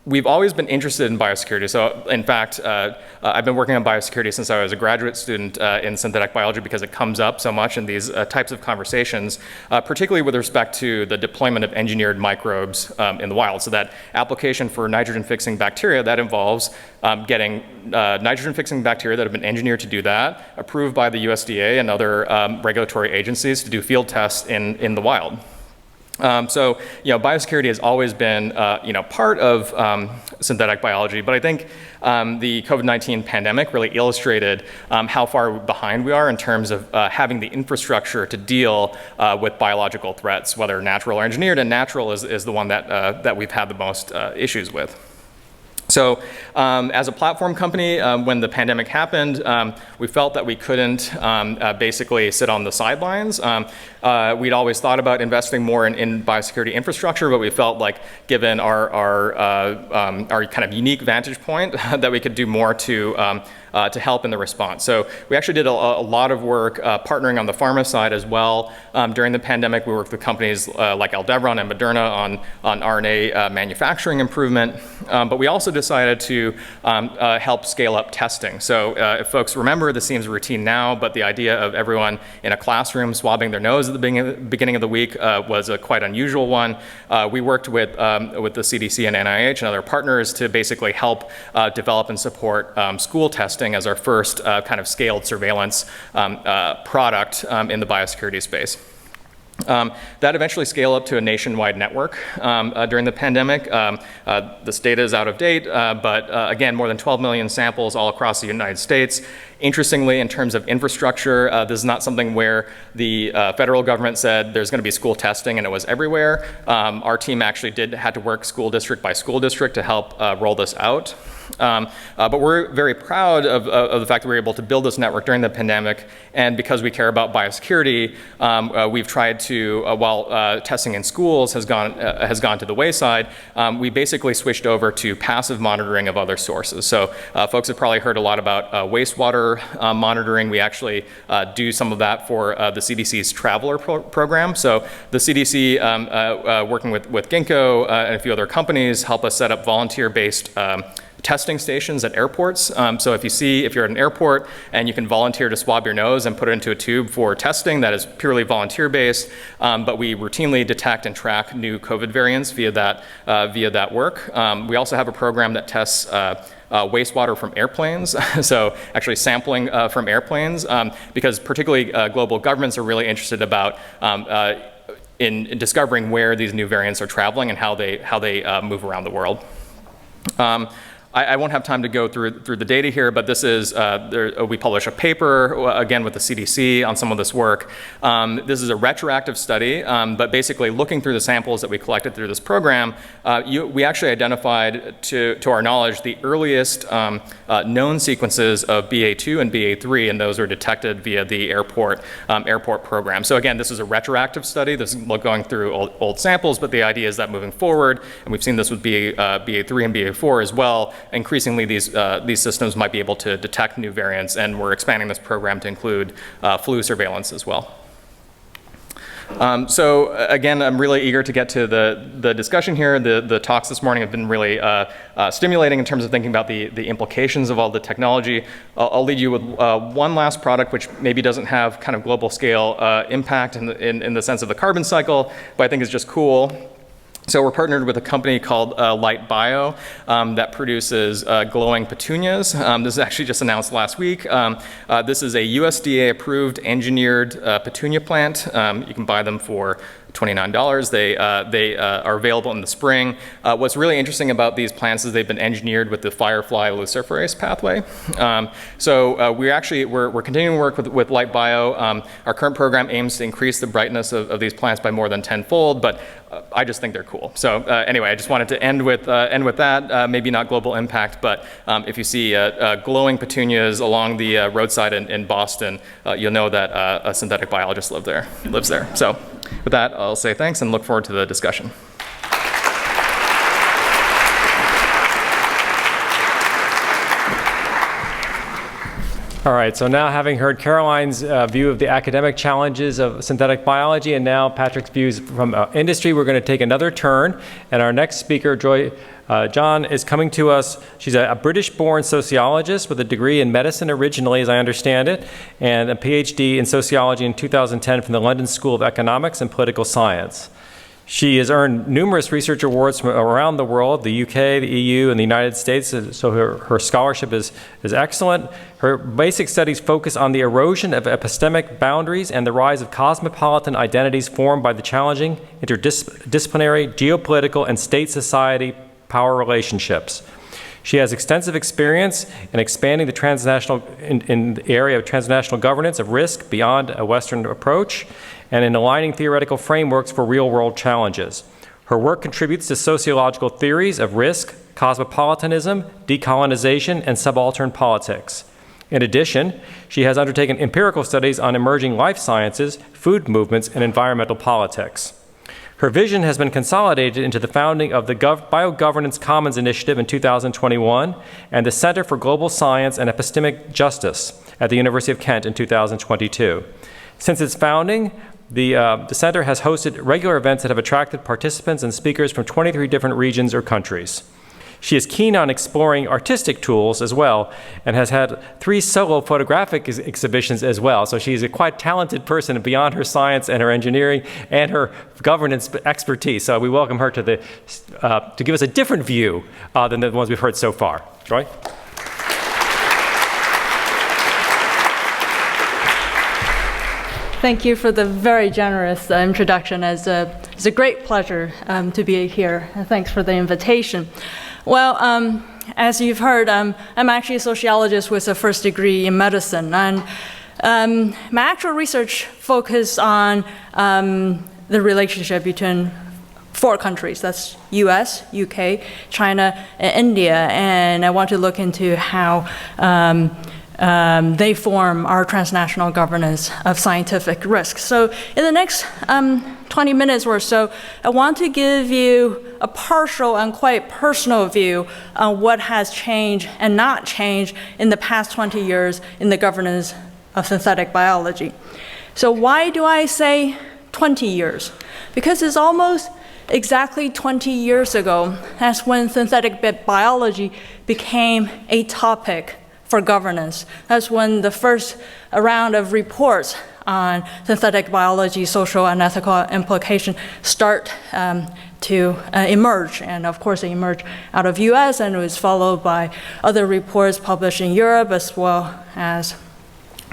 We've always been interested in biosecurity. So in fact, I've been working on biosecurity since I was a graduate student in synthetic biology because it comes up so much in these types of conversations, particularly with respect to the deployment of engineered microbes in the wild. So that application for nitrogen-fixing bacteria, that involves getting nitrogen-fixing bacteria that have been engineered to do that, approved by the USDA and other regulatory agencies to do field tests in the wild. So, biosecurity has always been, part of synthetic biology, but I think the COVID-19 pandemic really illustrated how far behind we are in terms of having the infrastructure to deal with biological threats, whether natural or engineered, and natural is the one that we've had the most issues with. So as a platform company, when the pandemic happened, we felt that we couldn't basically sit on the sidelines. We'd always thought about investing more in biosecurity infrastructure, but we felt like given our kind of unique vantage point that we could do more to help in the response. So we actually did a lot of work partnering on the pharma side as well. During the pandemic, we worked with companies like Aldevron and Moderna on RNA manufacturing improvement, but we also decided to help scale up testing. So if folks remember, this seems routine now, but the idea of everyone in a classroom swabbing their nose at the beginning of the week was a quite unusual one. We worked with the CDC and NIH and other partners to basically help develop and support school testing as our first kind of scaled surveillance product in the biosecurity space. That eventually scaled up to a nationwide network during the pandemic. This data is out of date, but again, more than 12 million samples all across the United States. Interestingly, in terms of infrastructure, this is not something where the federal government said there's going to be school testing and it was everywhere. Our team actually had to work school district by school district to help roll this out. But we're very proud of the fact that we were able to build this network during the pandemic, and because we care about biosecurity, we've tried to, while testing in schools has gone to the wayside, we basically switched over to passive monitoring of other sources. So folks have probably heard a lot about wastewater monitoring. We actually do some of that for the CDC's Traveler program. So the CDC, working with Ginkgo and a few other companies, help us set up volunteer-based testing stations at airports. So if you're at an airport and you can volunteer to swab your nose and put it into a tube for testing, that is purely volunteer-based. But we routinely detect and track new COVID variants via that work. We also have a program that tests wastewater from airplanes, so actually sampling from airplanes, because particularly global governments are really interested about in discovering where these new variants are traveling and how they move around the world. I won't have time to go through the data here, but this is, we publish a paper, again with the CDC on some of this work. This is a retroactive study, but basically looking through the samples that we collected through this program, we actually identified, to our knowledge, the earliest known sequences of BA2 and BA3, and those were detected via the airport program. So again, this is a retroactive study. This is going through old samples, but the idea is that moving forward, and we've seen this with BA3 and BA4 as well, increasingly these systems might be able to detect new variants, and we're expanding this program to include flu surveillance as well. So again, I'm really eager to get to the discussion here. The talks this morning have been really stimulating in terms of thinking about the implications of all the technology. I'll leave you with one last product, which maybe doesn't have kind of global scale impact in the sense of the carbon cycle, but I think is just cool. So we're partnered with a company called Light Bio that produces glowing petunias. This is actually just announced last week. This is a USDA-approved engineered petunia plant. You can buy them for $29. They are available in the spring. What's really interesting about these plants is they've been engineered with the firefly luciferase pathway. We're continuing to work with Light Bio. Our current program aims to increase the brightness of these plants by more than tenfold, but I just think they're cool. So anyway, I just wanted to end with that. Maybe not global impact, but if you see glowing petunias along the roadside in Boston, you'll know that a synthetic biologist lives there. So with that, I'll say thanks and look forward to the discussion. All right, so now having heard Caroline's view of the academic challenges of synthetic biology and now Patrick's views from industry, we're going to take another turn. And our next speaker, Joy John, is coming to us. She's a British-born sociologist with a degree in medicine originally, as I understand it, and a PhD in sociology in 2010 from the London School of Economics and Political Science. She has earned numerous research awards from around the world, the UK, the EU, and the United States, so her scholarship is excellent. Her basic studies focus on the erosion of epistemic boundaries and the rise of cosmopolitan identities formed by the challenging interdisciplinary, geopolitical, and state-society power relationships. She has extensive experience in expanding the in the area of transnational governance of risk beyond a Western approach, and in aligning theoretical frameworks for real-world challenges. Her work contributes to sociological theories of risk, cosmopolitanism, decolonization, and subaltern politics. In addition, she has undertaken empirical studies on emerging life sciences, food movements, and environmental politics. Her vision has been consolidated into the founding of the Biogovernance Commons Initiative in 2021 and the Center for Global Science and Epistemic Justice at the University of Kent in 2022. Since its founding, the center has hosted regular events that have attracted participants and speakers from 23 different regions or countries. She is keen on exploring artistic tools as well and has had 3 solo photographic exhibitions as well. So she's a quite talented person beyond her science and her engineering and her governance expertise. So we welcome her to give us a different view than the ones we've heard so far. Joy? Thank you for the very generous introduction. It's a great pleasure to be here. And thanks for the invitation. Well, as you've heard, I'm actually a sociologist with a first degree in medicine. And my actual research focused on the relationship between 4 countries. That's US, UK, China, and India. And I want to look into how they form our transnational governance of scientific risk. So in the next 20 minutes or so, I want to give you a partial and quite personal view on what has changed and not changed in the past 20 years in the governance of synthetic biology. So why do I say 20 years? Because it's almost exactly 20 years ago, that's when synthetic biology became a topic for governance. That's when the first round of reports on synthetic biology, social and ethical implication start to emerge. And of course, they emerged out of US and it was followed by other reports published in Europe as well as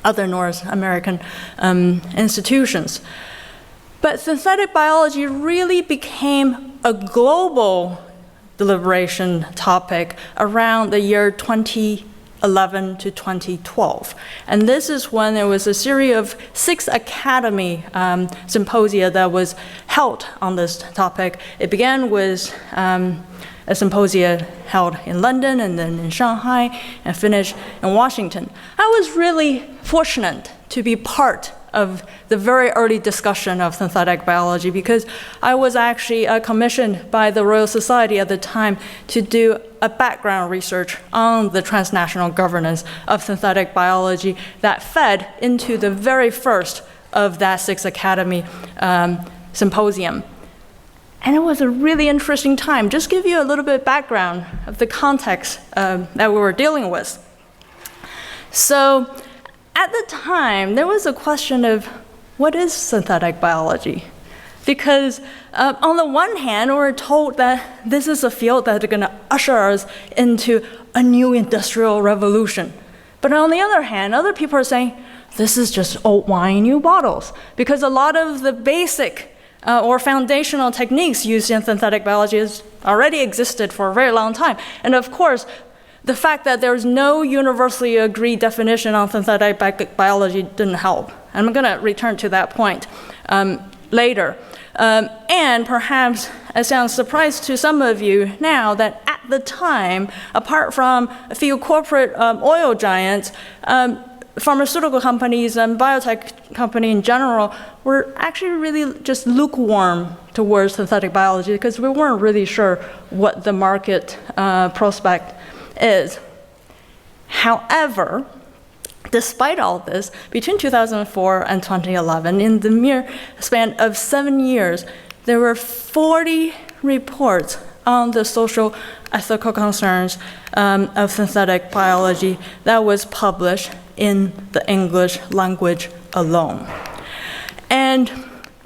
other North American institutions. But synthetic biology really became a global deliberation topic around the year 2011 to 2012. And this is when there was a series of 6 academy symposia that was held on this topic. It began with a symposia held in London and then in Shanghai and finished in Washington. I was really fortunate to be part of the very early discussion of synthetic biology because I was actually commissioned by the Royal Society at the time to do a background research on the transnational governance of synthetic biology that fed into the very first of that 6 Academy symposium. And it was a really interesting time. Just give you a little bit of background of the context that we were dealing with. So at the time, there was a question of what is synthetic biology? Because on the one hand, we're told that this is a field that is going to usher us into a new industrial revolution. But on the other hand, other people are saying, this is just old wine in new bottles. Because a lot of the basic or foundational techniques used in synthetic biology has already existed for a very long time. And of course, the fact that there's no universally agreed definition on synthetic biology didn't help. And I'm going to return to that point later. And perhaps it sounds surprised to some of you now that at the time, apart from a few corporate oil giants, pharmaceutical companies and biotech companies in general were actually really just lukewarm towards synthetic biology because we weren't really sure what the market prospect is. However, despite all this, between 2004 and 2011, in the mere span of 7 years, there were 40 reports on the social ethical concerns of synthetic biology that was published in the English language alone. And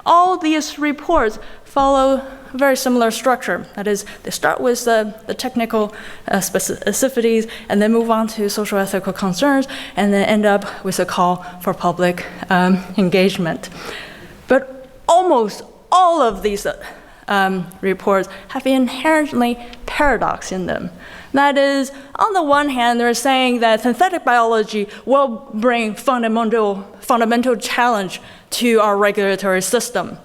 all these reports follow a very similar structure. That is, they start with the technical specificities and then move on to social ethical concerns and then end up with a call for public engagement. But almost all of these reports have inherently paradox in them. That is, on the one hand, they're saying that synthetic biology will bring fundamental challenge to our regulatory system.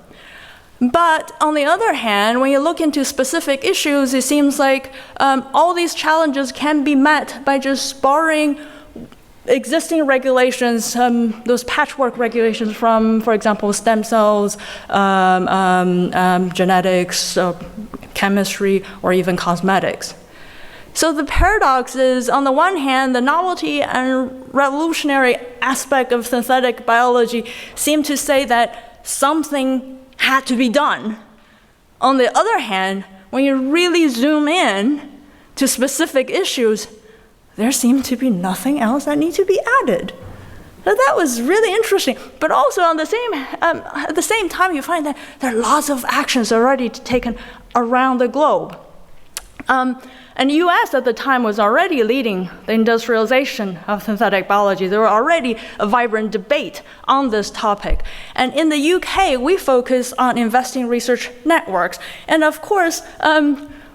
But on the other hand, when you look into specific issues, it seems like all these challenges can be met by just borrowing existing regulations, those patchwork regulations from, for example, stem cells, genetics, chemistry, or even cosmetics. So the paradox is, on the one hand, the novelty and revolutionary aspect of synthetic biology seem to say that something had to be done. On the other hand, when you really zoom in to specific issues, there seems to be nothing else that needs to be added. So that was really interesting. But also at the same time, you find that there are lots of actions already taken around the globe. And the US at the time was already leading the industrialization of synthetic biology. There were already a vibrant debate on this topic. And in the UK, we focus on investing research networks. And of course,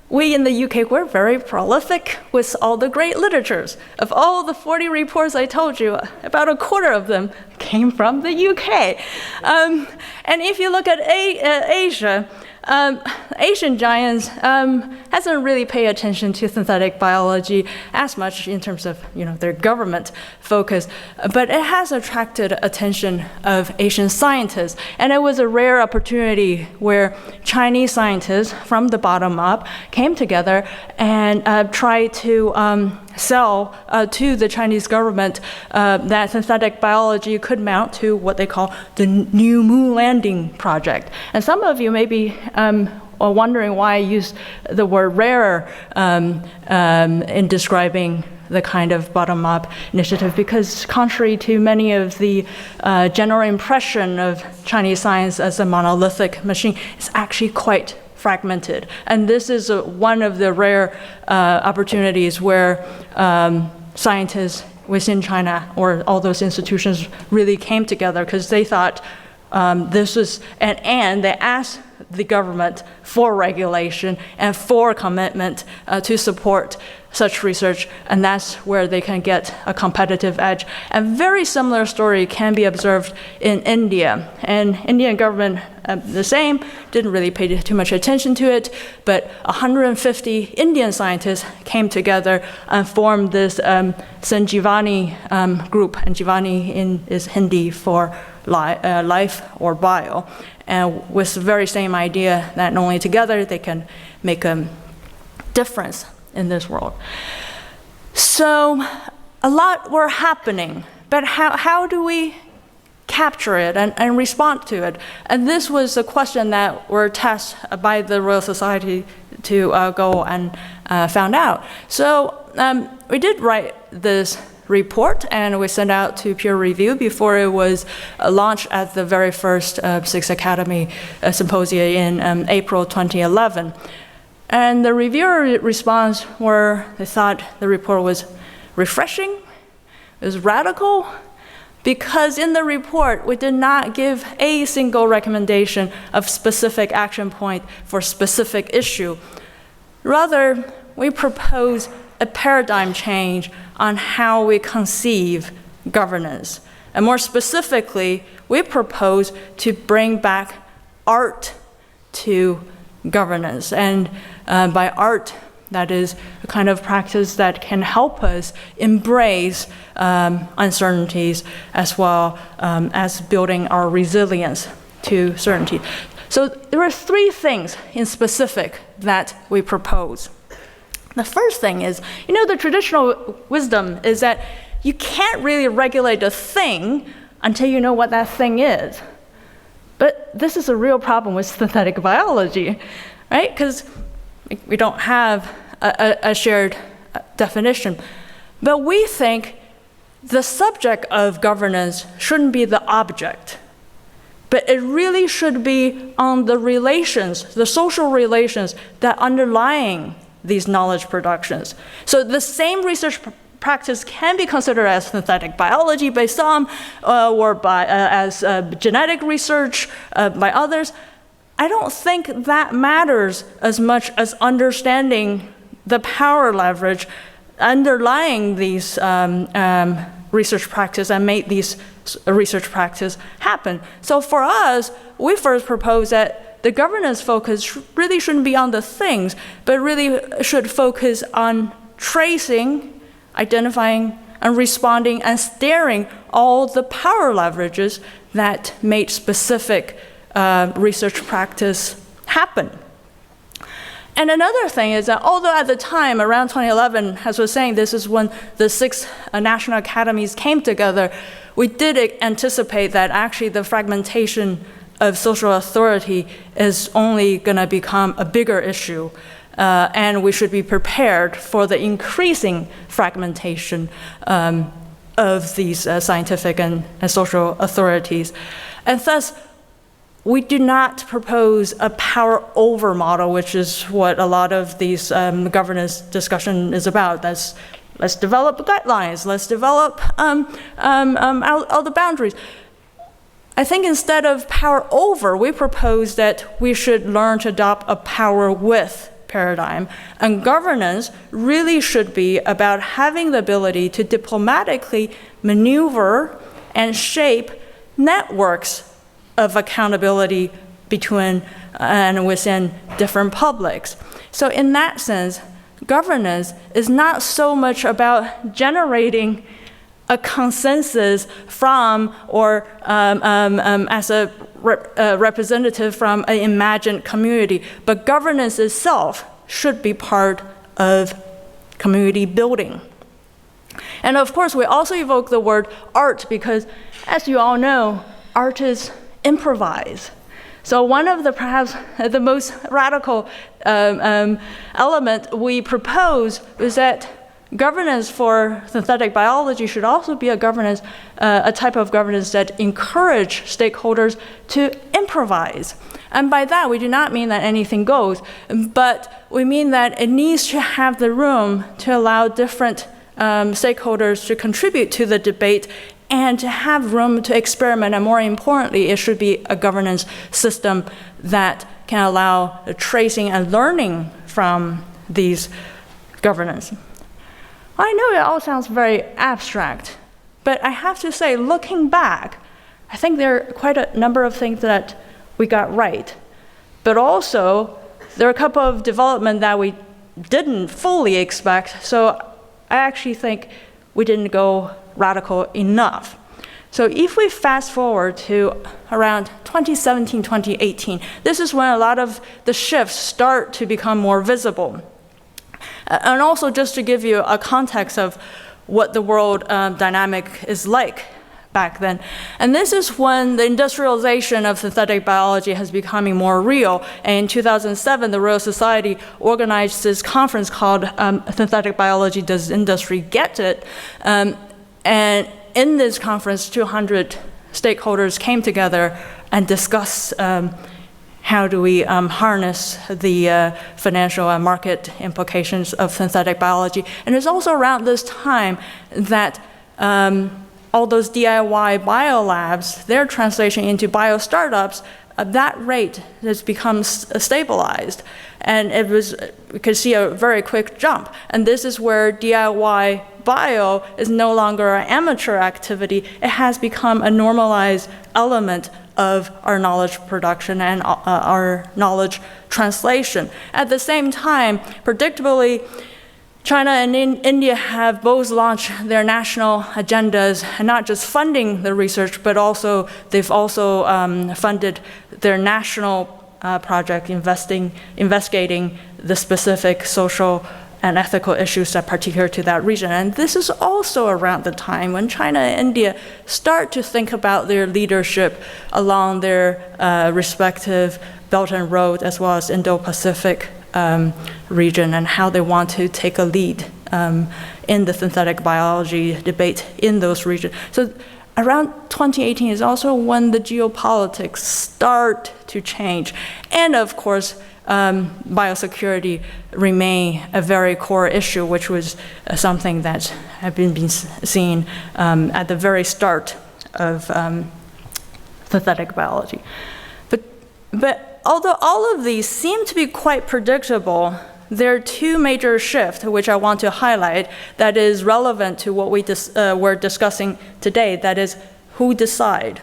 we in the UK were very prolific with all the great literatures. Of all the 40 reports I told you, about a quarter of them came from the UK. And if you look at Asia, Asian giants hasn't really paid attention to synthetic biology as much in terms of their government focus, but it has attracted attention of Asian scientists, and it was a rare opportunity where Chinese scientists from the bottom up came together and tried to sell to the Chinese government that synthetic biology could mount to what they call the new moon landing project. And some of you may be wondering why I use the word rare in describing the kind of bottom-up initiative, because contrary to many of the general impression of Chinese science as a monolithic machine, it's actually quite fragmented. And this is one of the rare opportunities where scientists within China or all those institutions really came together because they thought this was, and they asked the government for regulation and for commitment to support such research, and that's where they can get a competitive edge. A very similar story can be observed in India. And Indian government, the same, didn't really pay too much attention to it, but 150 Indian scientists came together and formed this Sanjivani group, and Jivani is Hindi for life or bio, and with the very same idea that only together they can make a difference in this world. So a lot were happening, but how do we capture it and respond to it? And this was a question that were tasked by the Royal Society to go and found out. So we did write this report, and we sent out to peer review before it was launched at the very first Sixth Academy Symposia in April 2011. And the reviewer response were they thought the report was refreshing, it was radical, because in the report, we did not give a single recommendation of specific action point for specific issue. Rather, we propose a paradigm change on how we conceive governance. And more specifically, we propose to bring back art to governance. And by art, that is a kind of practice that can help us embrace uncertainties as well as building our resilience to certainty. So there are three things in specific that we propose. The first thing is, the traditional wisdom is that you can't really regulate a thing until you know what that thing is. But this is a real problem with synthetic biology, right? Because we don't have a shared definition. But we think the subject of governance shouldn't be the object, but it really should be on the relations, the social relations that underlying these knowledge productions. So the same research practice can be considered as synthetic biology by some, or as genetic research by others. I don't think that matters as much as understanding the power leverage underlying these research practice and make these research practice happen. So for us, we first propose that the governance focus really shouldn't be on the things, but really should focus on tracing, identifying, and responding and steering all the power leverages that make specific research practice happen. And another thing is that although at the time, around 2011, as I was saying, this is when the 6 national academies came together, we did anticipate that actually the fragmentation of social authority is only going to become a bigger issue. And we should be prepared for the increasing fragmentation of these scientific and social authorities. And thus, we do not propose a power over model, which is what a lot of these governance discussion is about. Let's develop guidelines, let's develop all the boundaries. I think instead of power over, we propose that we should learn to adopt a power with paradigm. And governance really should be about having the ability to diplomatically maneuver and shape networks of accountability between and within different publics. So in that sense, governance is not so much about generating a consensus from or as a representative from an imagined community, but governance itself should be part of community building. And of course, we also evoke the word art because, as you all know, art is improvise. So one of the perhaps the most radical element we propose is that governance for synthetic biology should also be a type of governance that encourage stakeholders to improvise. And by that, we do not mean that anything goes, but we mean that it needs to have the room to allow different stakeholders to contribute to the debate and to have room to experiment, and more importantly, it should be a governance system that can allow the tracing and learning from these governance. I know it all sounds very abstract, but I have to say, looking back, I think there are quite a number of things that we got right. But also, there are a couple of developments that we didn't fully expect, so I actually think we didn't go radical enough. So if we fast forward to around 2017, 2018, this is when a lot of the shifts start to become more visible. And also just to give you a context of what the world dynamic is like back then. And this is when the industrialization of synthetic biology has becoming more real. And in 2007, the Royal Society organized this conference called Synthetic Biology, Does Industry Get It? And in this conference, 200 stakeholders came together and discussed how do we harness the financial and market implications of synthetic biology. And it's also around this time that all those DIY biolabs, their translation into bio startups, that rate has become stabilized. And we could see a very quick jump. And this is where DIY bio is no longer an amateur activity. It has become a normalized element of our knowledge production and our knowledge translation. At the same time, predictably, China and India have both launched their national agendas, and not just funding the research, but also they've also funded their national project investigating the specific social and ethical issues that are particular to that region. And this is also around the time when China and India start to think about their leadership along their respective Belt and Road as well as Indo-Pacific region, and how they want to take a lead in the synthetic biology debate in those regions. So around 2018 is also when the geopolitics start to change. And of course, biosecurity remain a very core issue, which was something that had been seen at the very start of synthetic biology. But although all of these seem to be quite predictable, there are two major shifts which I want to highlight that is relevant to what we're discussing today, that is, who decide.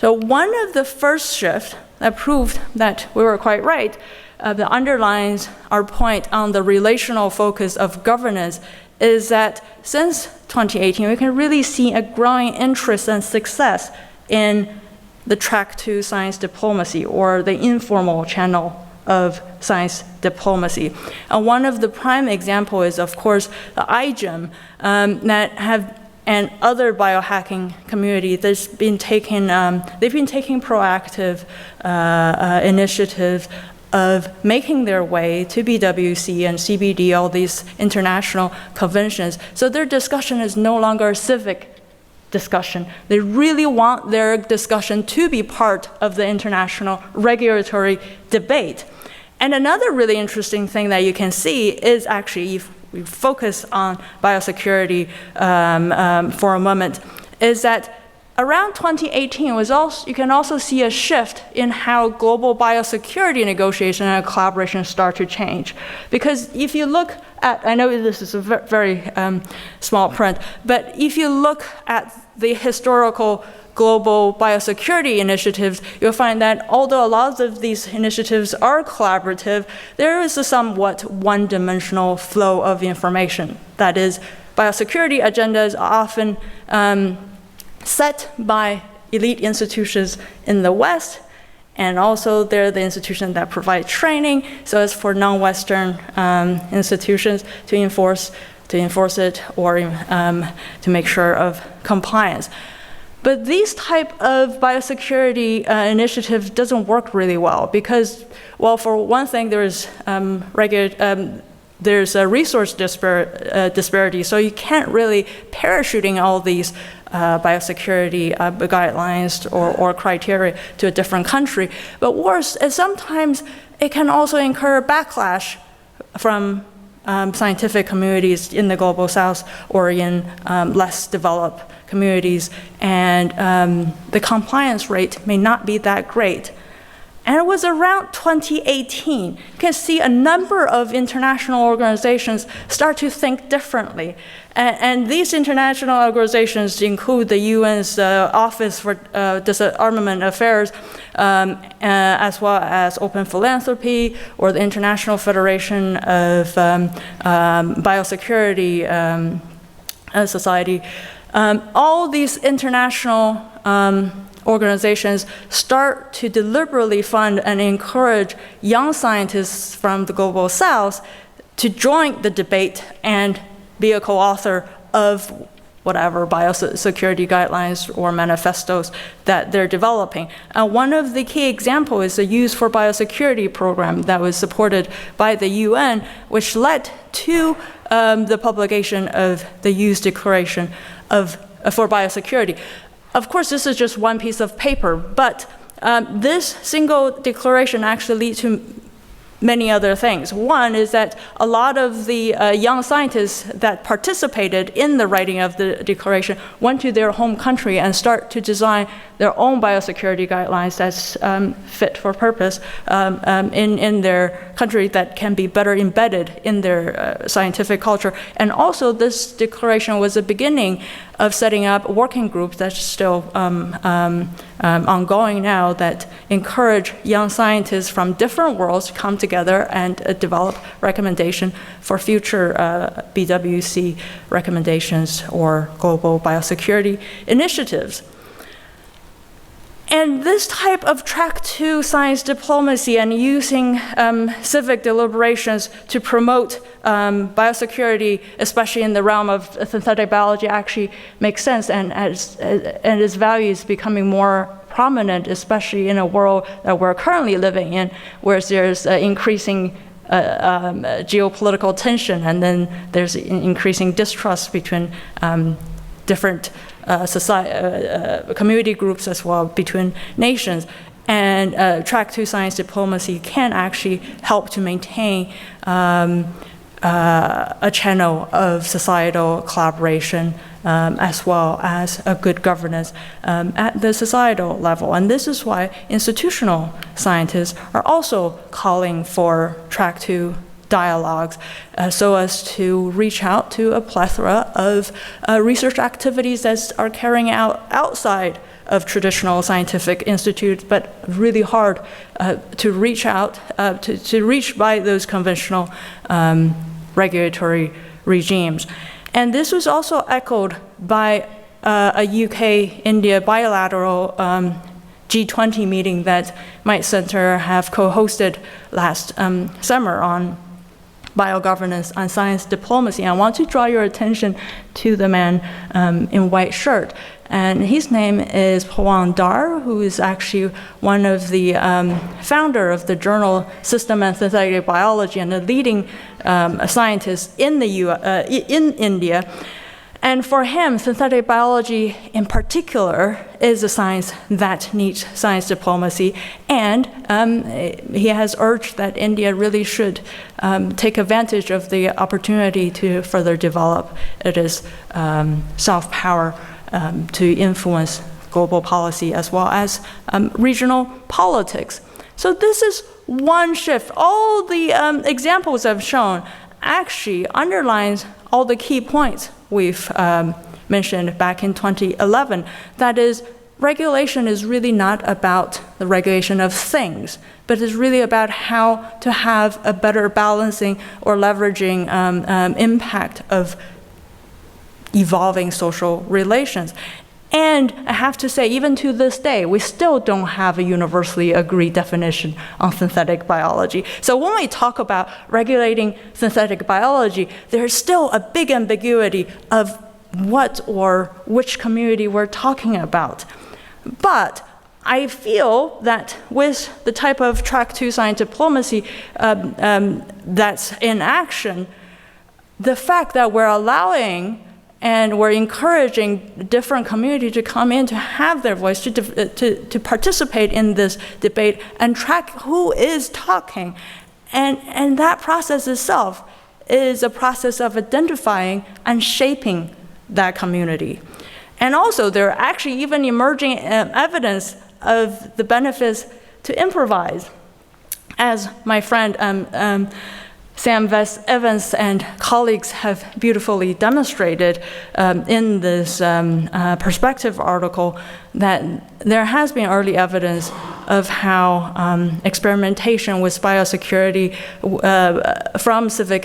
So one of the first shifts that proved that we were quite right, that underlines our point on the relational focus of governance, is that since 2018, we can really see a growing interest and success in the track to science diplomacy, or the informal channel of science diplomacy. And one of the prime examples is, of course, the IGEM that have and other biohacking community that's been taking, they've been taking proactive initiatives of making their way to BWC and CBD, all these international conventions. So their discussion is no longer a civic discussion. They really want their discussion to be part of the international regulatory debate. And another really interesting thing that you can see is actually, if we focus on biosecurity for a moment, is that around 2018 you can also see a shift in how global biosecurity negotiation and collaboration start to change. Because if you look at, I know this is a very small print, but if you look at the historical global biosecurity initiatives, you'll find that although a lot of these initiatives are collaborative, there is a somewhat one-dimensional flow of information. That is, biosecurity agendas are often set by elite institutions in the West, and also they're the institutions that provide training, so as for non-Western institutions to enforce it, or to make sure of compliance. But these type of biosecurity initiative doesn't work really well because, well, for one thing, there's a resource disparity, so you can't really parachuting all these biosecurity guidelines or criteria to a different country. But worse, sometimes it can also incur backlash from scientific communities in the Global South or in less developed communities, and the compliance rate may not be that great. And it was around 2018. You can see a number of international organizations start to think differently. And these international organizations include the UN's Office for Disarmament Affairs, as well as Open Philanthropy, or the International Federation of Biosecurity Society. All these international organizations start to deliberately fund and encourage young scientists from the Global South to join the debate and be a co-author of whatever biosecurity guidelines or manifestos that they're developing. One of the key examples is the Youth for Biosecurity program that was supported by the UN, which led to the publication of the Youth Declaration for Biosecurity. Of course, this is just one piece of paper, but this single declaration actually leads to many other things. One is that a lot of the young scientists that participated in the writing of the declaration went to their home country and start to design their own biosecurity guidelines that's fit for purpose in their country that can be better embedded in their scientific culture. And also this declaration was the beginning of setting up working groups that's still ongoing now that encourage young scientists from different worlds to come together and develop recommendation for future BWC recommendations or global biosecurity initiatives. And this type of track 2 science diplomacy and using civic deliberations to promote biosecurity, especially in the realm of synthetic biology, actually makes sense, and its value is becoming more prominent, especially in a world that we're currently living in, where there's increasing geopolitical tension, and then there's increasing distrust between different community groups as well, between nations. And track 2 science diplomacy can actually help to maintain a channel of societal collaboration as well as a good governance at the societal level. And this is why institutional scientists are also calling for track 2 dialogues so as to reach out to a plethora of research activities that are carrying out outside of traditional scientific institutes, but really hard to reach out, to reach by those conventional regulatory regimes. And this was also echoed by a UK-India bilateral G20 meeting that my center have co-hosted last summer on biogovernance and science diplomacy. I want to draw your attention to the man in white shirt. And his name is Pawan Dar, who is actually one of the founder of the journal System and Synthetic Biology and a leading scientist in in India. And for him, synthetic biology in particular is a science that needs science diplomacy. And he has urged that India really should take advantage of the opportunity to further develop its soft power to influence global policy as well as regional politics. So this is one shift. All the examples I've shown actually underlines all the key points we've mentioned back in 2011. That is, regulation is really not about the regulation of things, but it's really about how to have a better balancing or leveraging impact of evolving social relations. And I have to say, even to this day, we still don't have a universally agreed definition on synthetic biology. So when we talk about regulating synthetic biology, there's still a big ambiguity of what or which community we're talking about. But I feel that with the type of track 2 science diplomacy that's in action, the fact that we're allowing and we're encouraging different communities to come in to have their voice, to participate in this debate and track who is talking. And that process itself is a process of identifying and shaping that community. And also, there are actually even emerging evidence of the benefits to improvise. As my friend Sam Evans and colleagues have beautifully demonstrated in this perspective article, that there has been early evidence of how experimentation with biosecurity from civic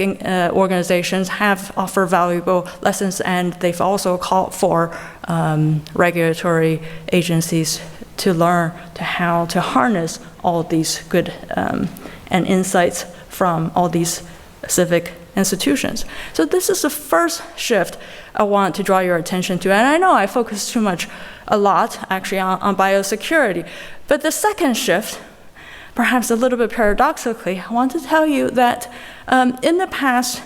organizations have offered valuable lessons, and they've also called for regulatory agencies to learn how to harness all these good and insights from all these civic institutions. So this is the first shift I want to draw your attention to. And I know I focus a lot actually on biosecurity. But the second shift, perhaps a little bit paradoxically, I want to tell you that in the past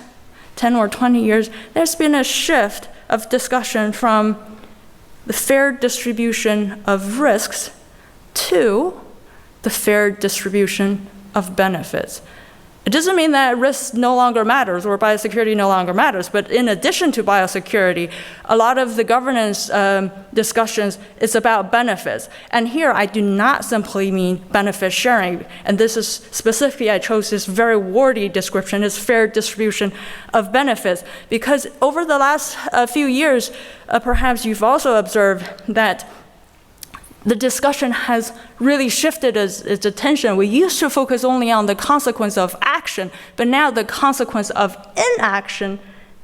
10 or 20 years, there's been a shift of discussion from the fair distribution of risks to the fair distribution of benefits. It doesn't mean that risk no longer matters or biosecurity no longer matters, but in addition to biosecurity, a lot of the governance discussions is about benefits. And here I do not simply mean benefit sharing, and this is specifically, I chose this very wordy description, is fair distribution of benefits, because over the last few years, perhaps you've also observed that the discussion has really shifted its attention. We used to focus only on the consequence of action, but now the consequence of inaction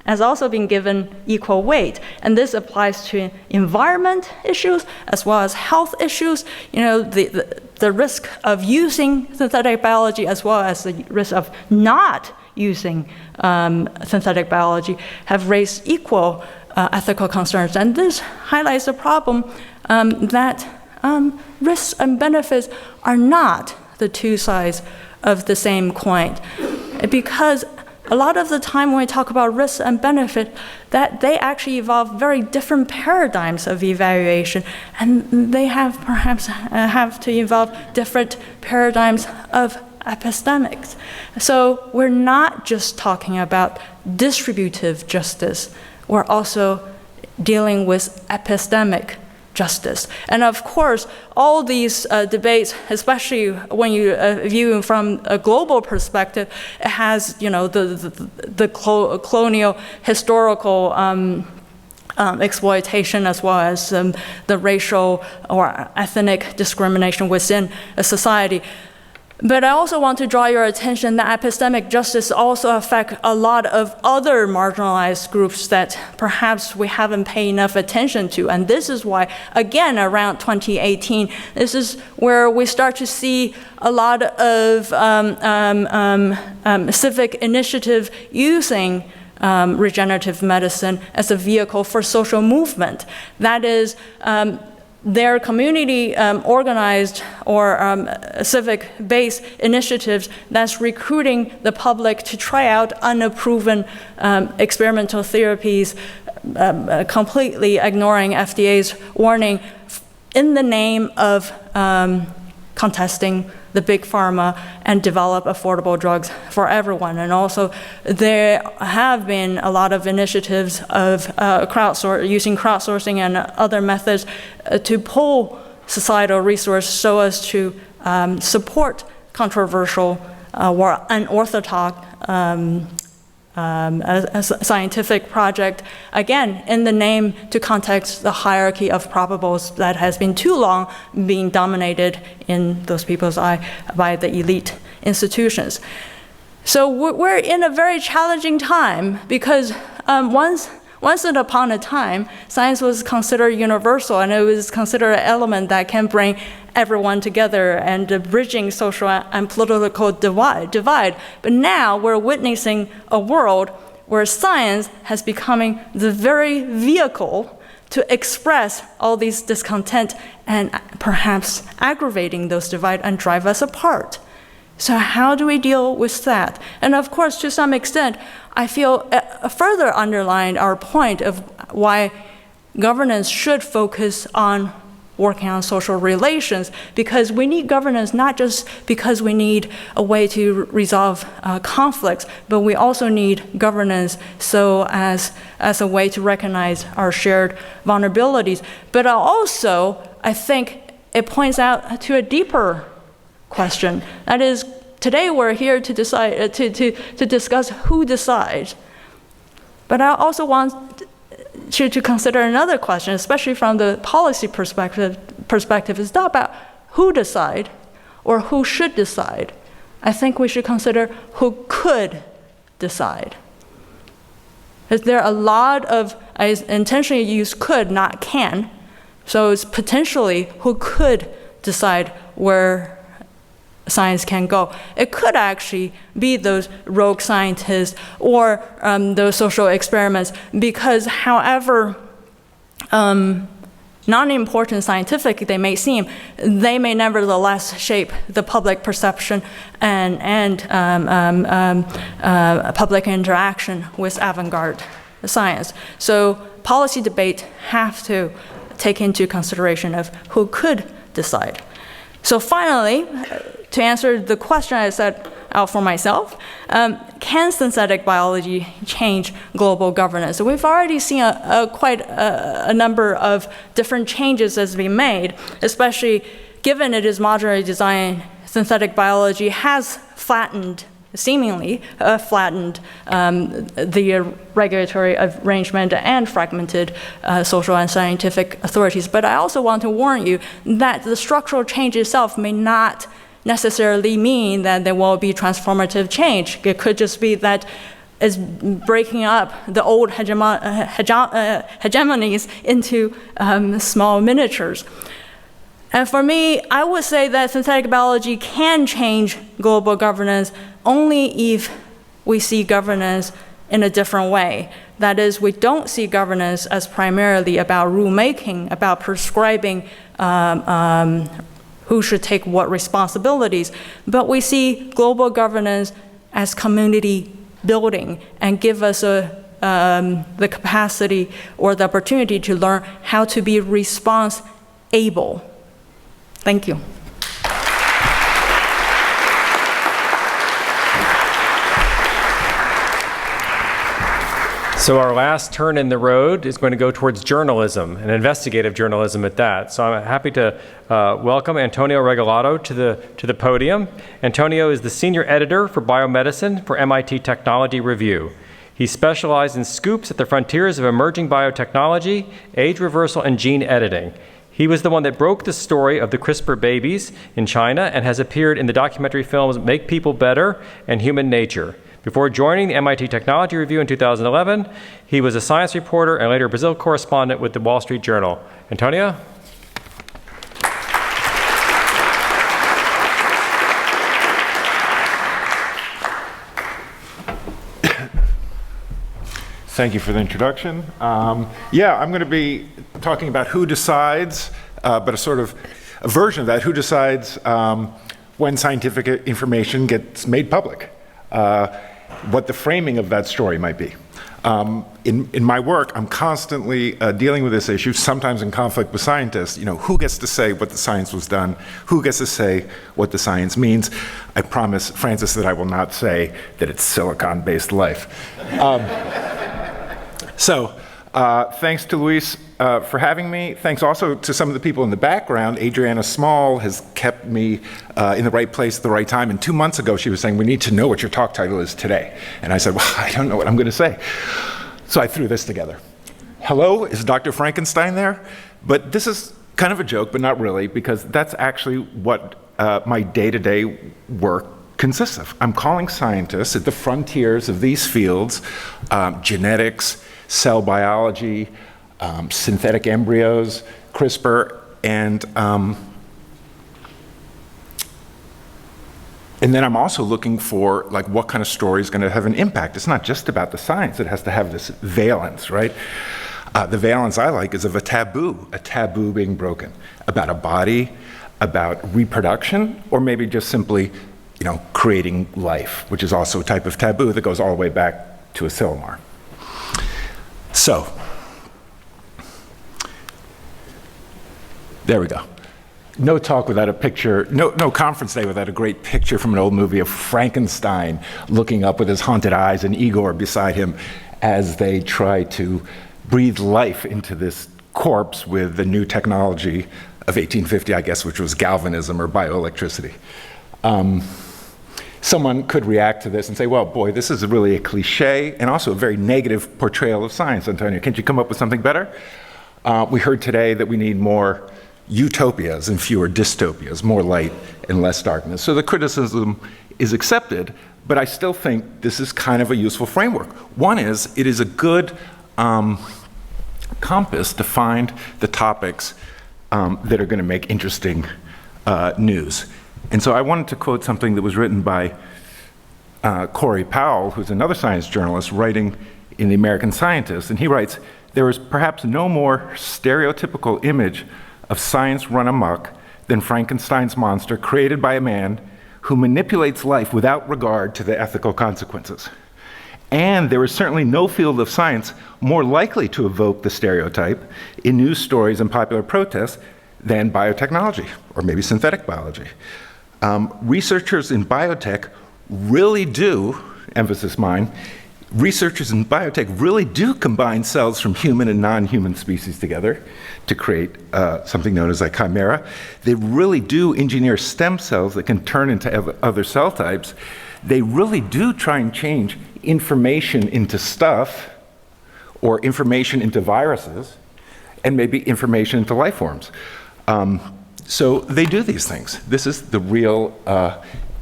has also been given equal weight. And this applies to environment issues as well as health issues. You know, the risk of using synthetic biology as well as the risk of not using synthetic biology have raised equal ethical concerns. And this highlights the problem that risks and benefits are not the two sides of the same coin. Because a lot of the time when we talk about risks and benefit, that they actually involve very different paradigms of evaluation, and they have perhaps have to involve different paradigms of epistemics. So we're not just talking about distributive justice, we're also dealing with epistemic justice. And of course, all these debates, especially when you view from a global perspective, it has, you know, the colonial historical exploitation as well as the racial or ethnic discrimination within a society. But I also want to draw your attention that epistemic justice also affects a lot of other marginalized groups that perhaps we haven't paid enough attention to. And this is why, again, around 2018, this is where we start to see a lot of civic initiative using regenerative medicine as a vehicle for social movement. That is, their community organized or civic-based initiatives that's recruiting the public to try out unproven experimental therapies, completely ignoring FDA's warning in the name of contesting the big pharma and develop affordable drugs for everyone. And also there have been a lot of initiatives of using crowdsourcing and other methods to pull societal resources so as to support controversial or unorthodox a scientific project, again, in the name to context the hierarchy of probables that has been too long being dominated in those people's eye by the elite institutions. So we're in a very challenging time because once upon a time, science was considered universal and it was considered an element that can bring everyone together and bridging social and political divide. But now we're witnessing a world where science has becoming the very vehicle to express all these discontent and perhaps aggravating those divides and drive us apart. So how do we deal with that? And of course, to some extent, I feel further underlined our point of why governance should focus on working on social relations, because we need governance not just because we need a way to resolve conflicts, but we also need governance so as a way to recognize our shared vulnerabilities. But also, I think it points out to a deeper question. That is, today we're here to decide to discuss who decides. But I also want to consider another question, especially from the policy perspective. It's not about who decide or who should decide. I think we should consider who could decide. There are a lot of, I intentionally use could, not can. So it's potentially who could decide where science can go. It could actually be those rogue scientists or those social experiments, because however non-important scientific they may seem, they may nevertheless shape the public perception and public interaction with avant-garde science. So policy debate have to take into consideration of who could decide. So finally, to answer the question, I said, out for myself. Can synthetic biology change global governance? So we've already seen quite a number of different changes that's been made, especially given it is modularly designed. Synthetic biology has seemingly flattened the regulatory arrangement and fragmented social and scientific authorities. But I also want to warn you that the structural change itself may not necessarily mean that there will be transformative change. It could just be that it's breaking up the old hegemonies into small miniatures. And for me, I would say that synthetic biology can change global governance only if we see governance in a different way. That is, we don't see governance as primarily about rulemaking, about prescribing who should take what responsibilities, but we see global governance as community building and give us the capacity or the opportunity to learn how to be response-able. Thank you. So our last turn in the road is going to go towards journalism, and investigative journalism at that. So I'm happy to welcome Antonio Regalado to the podium. Antonio is the senior editor for biomedicine for MIT Technology Review. He specialized in scoops at the frontiers of emerging biotechnology, age reversal, and gene editing. He was the one that broke the story of the CRISPR babies in China and has appeared in the documentary films Make People Better and Human Nature. Before joining the MIT Technology Review in 2011, he was a science reporter and later Brazil correspondent with the Wall Street Journal. Antonio? Thank you for the introduction. Yeah, I'm going to be talking about who decides, but a sort of a version of that, who decides when scientific information gets made public, what the framing of that story might be. In my work, I'm constantly dealing with this issue, sometimes in conflict with scientists. You know, who gets to say what the science was done? Who gets to say what the science means? I promise, Francis, that I will not say that it's silicon-based life. So, thanks to Luis for having me. Thanks also to some of the people in the background. Adriana Small has kept me in the right place at the right time. And 2 months ago, she was saying, we need to know what your talk title is today. And I said, well, I don't know what I'm going to say. So I threw this together. Hello, is Dr. Frankenstein there? But this is kind of a joke, but not really, because that's actually what my day-to-day work consists of. I'm calling scientists at the frontiers of these fields, genetics, cell biology, synthetic embryos, CRISPR, and then I'm also looking for like what kind of story is going to have an impact. It's not just about the science, it has to have this valence, right? The valence I like is of a taboo being broken about a body, about reproduction, or maybe just simply, you know, creating life, which is also a type of taboo that goes all the way back to Asilomar. So, there we go. No talk without a picture, no conference day without a great picture from an old movie of Frankenstein looking up with his haunted eyes and Igor beside him as they try to breathe life into this corpse with the new technology of 1850, I guess, which was galvanism or bioelectricity. Someone could react to this and say, well, boy, this is really a cliche and also a very negative portrayal of science, Antonio. Can't you come up with something better? We heard today that we need more utopias and fewer dystopias, more light and less darkness. So the criticism is accepted, but I still think this is kind of a useful framework. One is, it is a good compass to find the topics that are going to make interesting news. And so I wanted to quote something that was written by Corey Powell, who's another science journalist writing in the American Scientist. And he writes, there is perhaps no more stereotypical image of science run amok than Frankenstein's monster created by a man who manipulates life without regard to the ethical consequences. And there is certainly no field of science more likely to evoke the stereotype in news stories and popular protests than biotechnology, or maybe synthetic biology. Researchers in biotech really do, emphasis mine, researchers in biotech really do combine cells from human and non-human species together to create something known as a chimera. They really do engineer stem cells that can turn into other cell types. They really do try and change information into stuff, or information into viruses, and maybe information into life forms. So they do these things. This is the real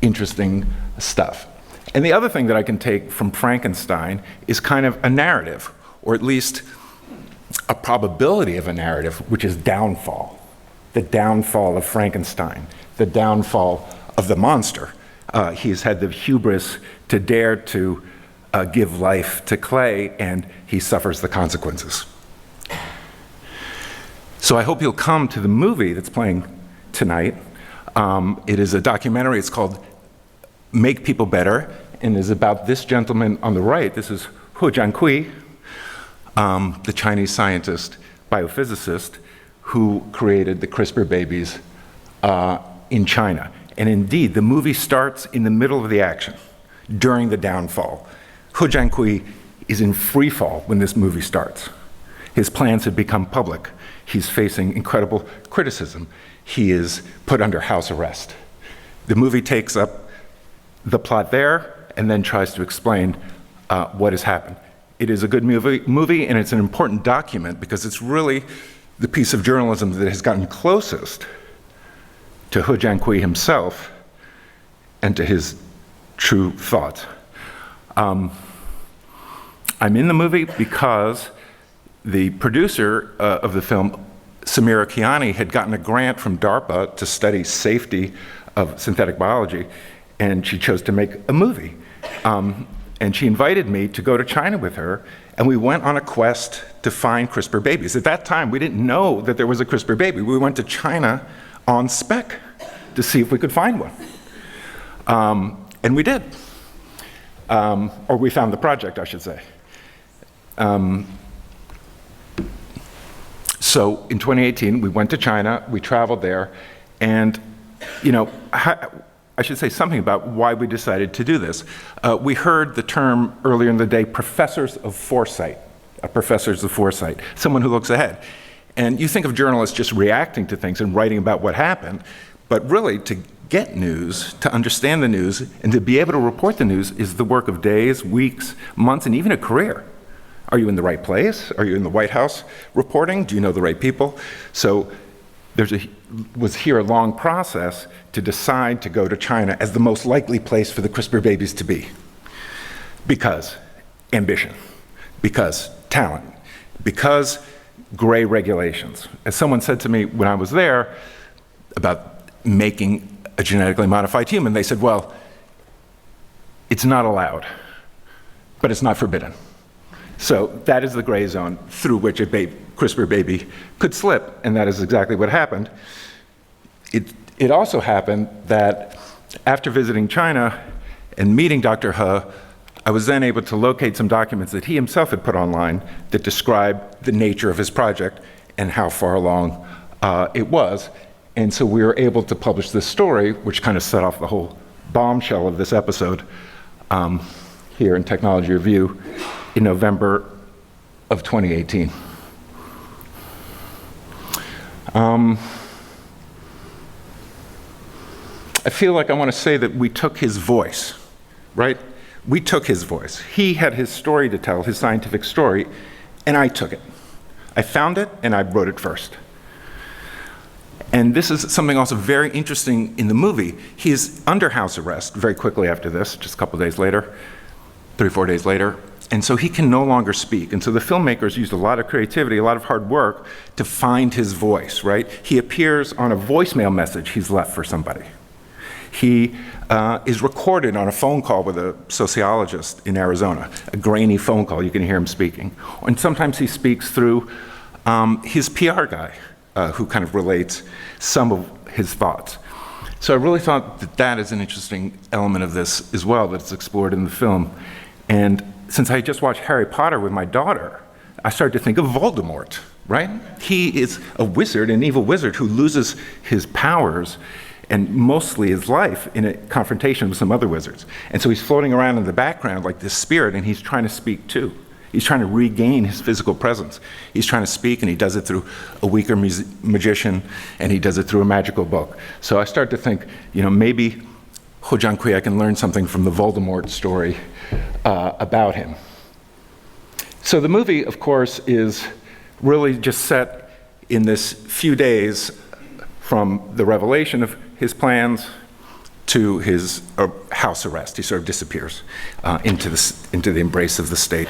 interesting stuff. And the other thing that I can take from Frankenstein is kind of a narrative, or at least a probability of a narrative, which is downfall. The downfall of Frankenstein, the downfall of the monster. He's had the hubris to dare to give life to clay, and he suffers the consequences. So I hope you'll come to the movie that's playing tonight. It is a documentary. It's called Make People Better, and is about this gentleman on the right. This is Hu Jiankui, the Chinese scientist, biophysicist, who created the CRISPR babies in China. And indeed, the movie starts in the middle of the action, during the downfall. Hu Jiankui is in free fall when this movie starts. His plans have become public. He's facing incredible criticism. He is put under house arrest. The movie takes up the plot there and then tries to explain what has happened. It is a good movie, and it's an important document because it's really the piece of journalism that has gotten closest to Hu Jiankui himself and to his true thoughts. I'm in the movie because the producer of the film, Samira Kiani, had gotten a grant from DARPA to study safety of synthetic biology, and she chose to make a movie. And she invited me to go to China with her, and we went on a quest to find CRISPR babies. At that time, we didn't know that there was a CRISPR baby. We went to China on spec to see if we could find one. And we did. Or we found the project, I should say. So in 2018, we went to China, we traveled there, and I should say something about why we decided to do this. We heard the term earlier in the day, professors of foresight, someone who looks ahead. And you think of journalists just reacting to things and writing about what happened, but really to get news, to understand the news, and to be able to report the news is the work of days, weeks, months, and even a career. Are you in the right place? Are you in the White House reporting? Do you know the right people? So was here a long process to decide to go to China as the most likely place for the CRISPR babies to be. Because ambition, because talent, because gray regulations. As someone said to me when I was there about making a genetically modified human, they said, well, it's not allowed, but it's not forbidden. So that is the gray zone through which a CRISPR baby could slip, and that is exactly what happened. It also happened that after visiting China and meeting Dr. He, I was then able to locate some documents that he himself had put online that described the nature of his project and how far along it was. And so we were able to publish this story, which kind of set off the whole bombshell of this episode here in Technology Review in November of 2018. I feel like I want to say that we took his voice, right? We took his voice. He had his story to tell, his scientific story, and I took it. I found it, and I wrote it first. And this is something also very interesting in the movie. He is under house arrest very quickly after this, just a couple days later, 3 or 4 days later. And so he can no longer speak. And so the filmmakers used a lot of creativity, a lot of hard work to find his voice, right? He appears on a voicemail message he's left for somebody. He is recorded on a phone call with a sociologist in Arizona, a grainy phone call, you can hear him speaking. And sometimes he speaks through his PR guy, who kind of relates some of his thoughts. So I really thought that that is an interesting element of this as well, that's explored in the film. And since I just watched Harry Potter with my daughter, I started to think of Voldemort, right? He is a wizard, an evil wizard who loses his powers, and mostly his life in a confrontation with some other wizards. And so he's floating around in the background like this spirit, and he's trying to speak too. He's trying to regain his physical presence. He's trying to speak, and he does it through a weaker magician, and he does it through a magical book. So I start to think, maybe Ho Jiankui, I can learn something from the Voldemort story about him. So the movie, of course, is really just set in this few days from the revelation of his plans to his house arrest. He sort of disappears into the embrace of the state.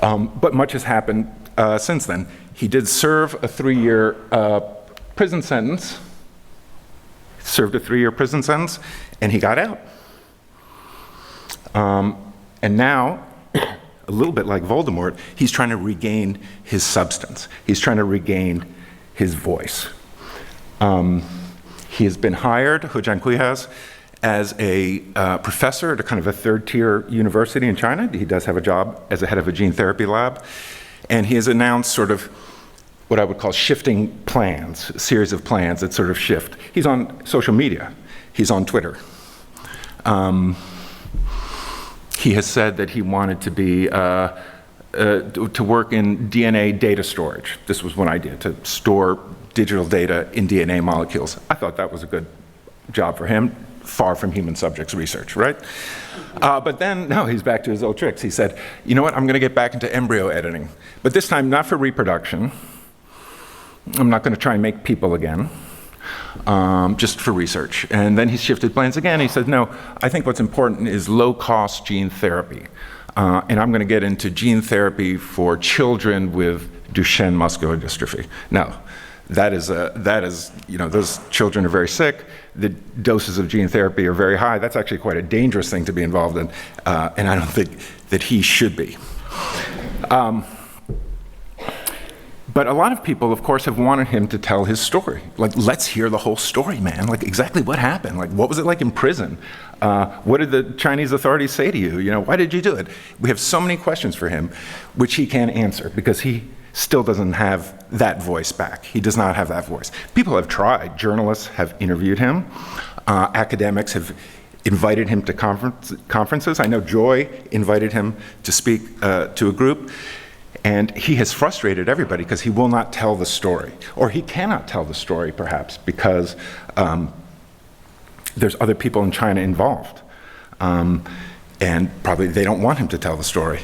But much has happened since then. He did serve a 3-year prison sentence, and he got out. And now, a little bit like Voldemort, he's trying to regain his substance. He's trying to regain his voice. He has been hired, Ho Jiankui has, as a professor at a kind of a third-tier university in China. He does have a job as a head of a gene therapy lab. And he has announced sort of what I would call shifting plans, a series of plans that sort of shift. He's on social media. He's on Twitter. He has said that he wanted to be to work in DNA data storage. This was one idea, to store digital data in DNA molecules. I thought that was a good job for him, far from human subjects research, right? But then, no, he's back to his old tricks. He said, you know what, I'm gonna get back into embryo editing, but this time not for reproduction. I'm not gonna try and make people again, just for research. And then he shifted plans again. He said, no, I think what's important is low-cost gene therapy. And I'm gonna get into gene therapy for children with Duchenne muscular dystrophy. Now, that is, those children are very sick. The doses of gene therapy are very high. That's actually quite a dangerous thing to be involved in, and I don't think that he should be. But a lot of people, of course, have wanted him to tell his story. Like, let's hear the whole story, man. Like, exactly what happened? Like, what was it like in prison? What did the Chinese authorities say to you? Why did you do it? We have so many questions for him, which he can't answer because he still doesn't have that voice back. He does not have that voice. People have tried. Journalists have interviewed him. Academics have invited him to conferences. I know Joy invited him to speak to a group. And he has frustrated everybody because he will not tell the story. Or he cannot tell the story, perhaps, because there's other people in China involved. And probably they don't want him to tell the story.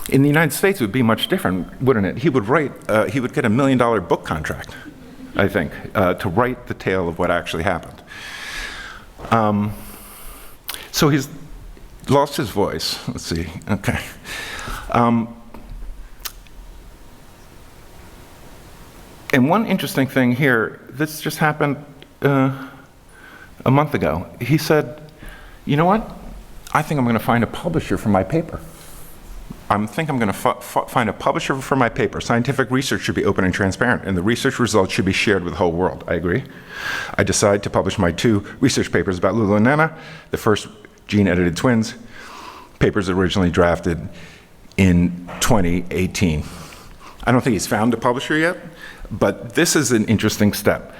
In the United States, it would be much different, wouldn't it? He would get a $1 million book contract, I think, to write the tale of what actually happened. So he's lost his voice. Let's see, okay. And one interesting thing here, this just happened a month ago. He said, you know what? I think I'm going to find a publisher for my paper. I think I'm going to find a publisher for my paper. Scientific research should be open and transparent, and the research results should be shared with the whole world. I agree. I decided to publish my 2 research papers about Lulu and Nana, the first gene-edited twins, papers originally drafted in 2018. I don't think he's found a publisher yet, but this is an interesting step.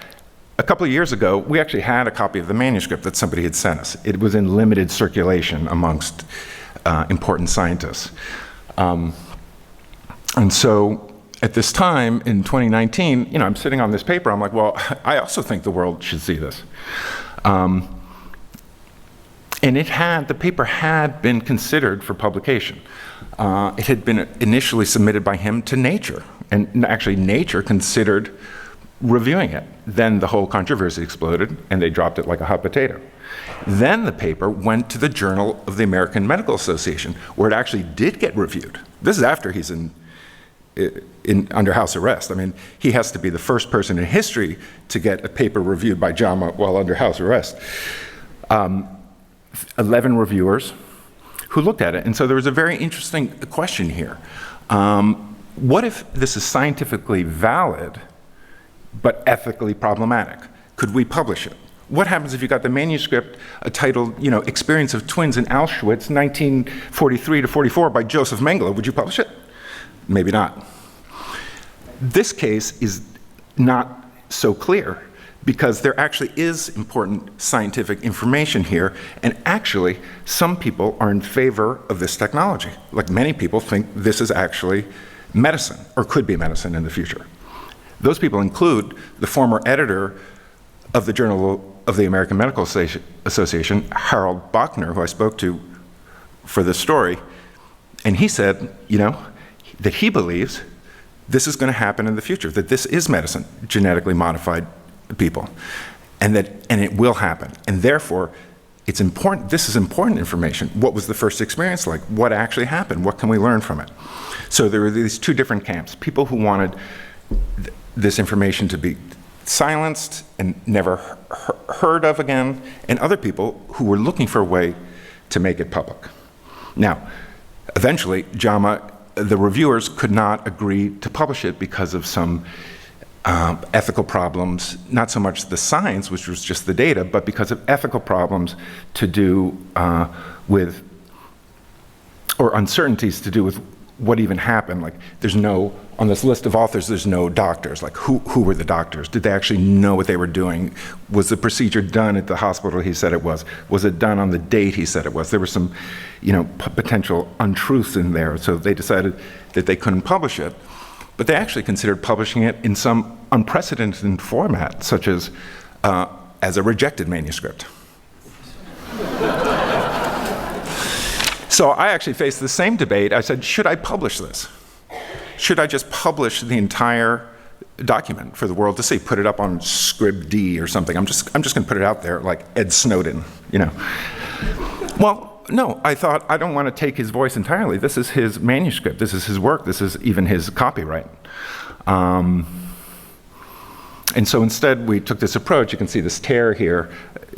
A couple of years ago, we actually had a copy of the manuscript that somebody had sent us. It was in limited circulation amongst important scientists. And so at this time in 2019, I'm sitting on this paper, I'm like, well, I also think the world should see this. And the paper had been considered for publication. It had been initially submitted by him to Nature, and actually Nature considered reviewing it. Then the whole controversy exploded, and they dropped it like a hot potato. Then the paper went to the Journal of the American Medical Association, where it actually did get reviewed. This is after he's under house arrest. I mean, he has to be the first person in history to get a paper reviewed by JAMA while under house arrest. 11 reviewers who looked at it. And so there was a very interesting question here. What if this is scientifically valid, but ethically problematic? Could we publish it? What happens if you got the manuscript titled, Experience of Twins in Auschwitz, 1943 to 44 by Joseph Mengele? Would you publish it? Maybe not. This case is not so clear because there actually is important scientific information here, and actually some people are in favor of this technology. Like many people think this is actually medicine, or could be medicine in the future. Those people include the former editor of the Journal of the American Medical Association, Harold Bachner, who I spoke to for this story, and he said, you know, that he believes this is going to happen in the future, that this is medicine, genetically modified people, and it will happen. And therefore, it's important, this is important information. What was the first experience like? What actually happened? What can we learn from it? So there were these two different camps, people who wanted this information to be silenced and never heard of again, and other people who were looking for a way to make it public. Now, eventually, JAMA, the reviewers could not agree to publish it because of some ethical problems, not so much the science, which was just the data, but because of ethical problems to do with, or uncertainties to do with what even happened. Like, there's no, on this list of authors, there's no doctors. Like, who were the doctors? Did they actually know what they were doing? Was the procedure done at the hospital he said it was? Was it done on the date he said it was? There were some, you know, potential untruths in there, so they decided that they couldn't publish it. But they actually considered publishing it in some unprecedented format, such as a rejected manuscript. So I actually faced the same debate. I said, should I publish this? Should I just publish the entire document for the world to see? Put it up on Scribd or something. I'm just going to put it out there like Ed Snowden, you know. Well, no, I thought I don't want to take his voice entirely. This is his manuscript. This is his work. This is even his copyright. And so instead, we took this approach. You can see this tear here.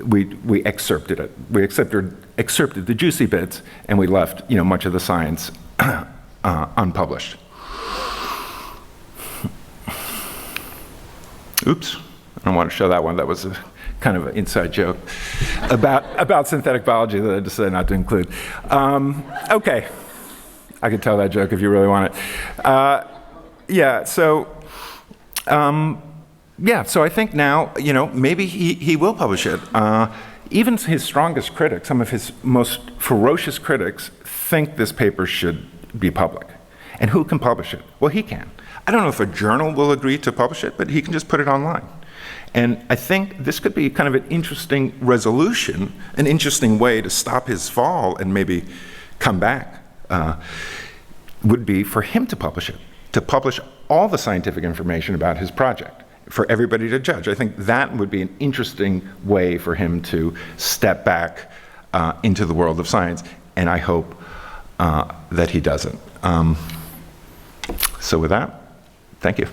We excerpted it. We excerpted the juicy bits, and we left, you know, much of the science unpublished. Oops, I don't want to show that one. That was a kind of an inside joke about synthetic biology that I decided not to include. Okay, I could tell that joke if you really want it. Yeah, so I think now, you know, maybe he will publish it. Even his strongest critics, some of his most ferocious critics, think this paper should be public. And who can publish it? Well, he can. I don't know if a journal will agree to publish it, but he can just put it online. And I think this could be kind of an interesting resolution, an interesting way to stop his fall and maybe come back, would be for him to publish it, to publish all the scientific information about his project for everybody to judge. I think that would be an interesting way for him to step back into the world of science, and I hope that he doesn't. So with that, thank you.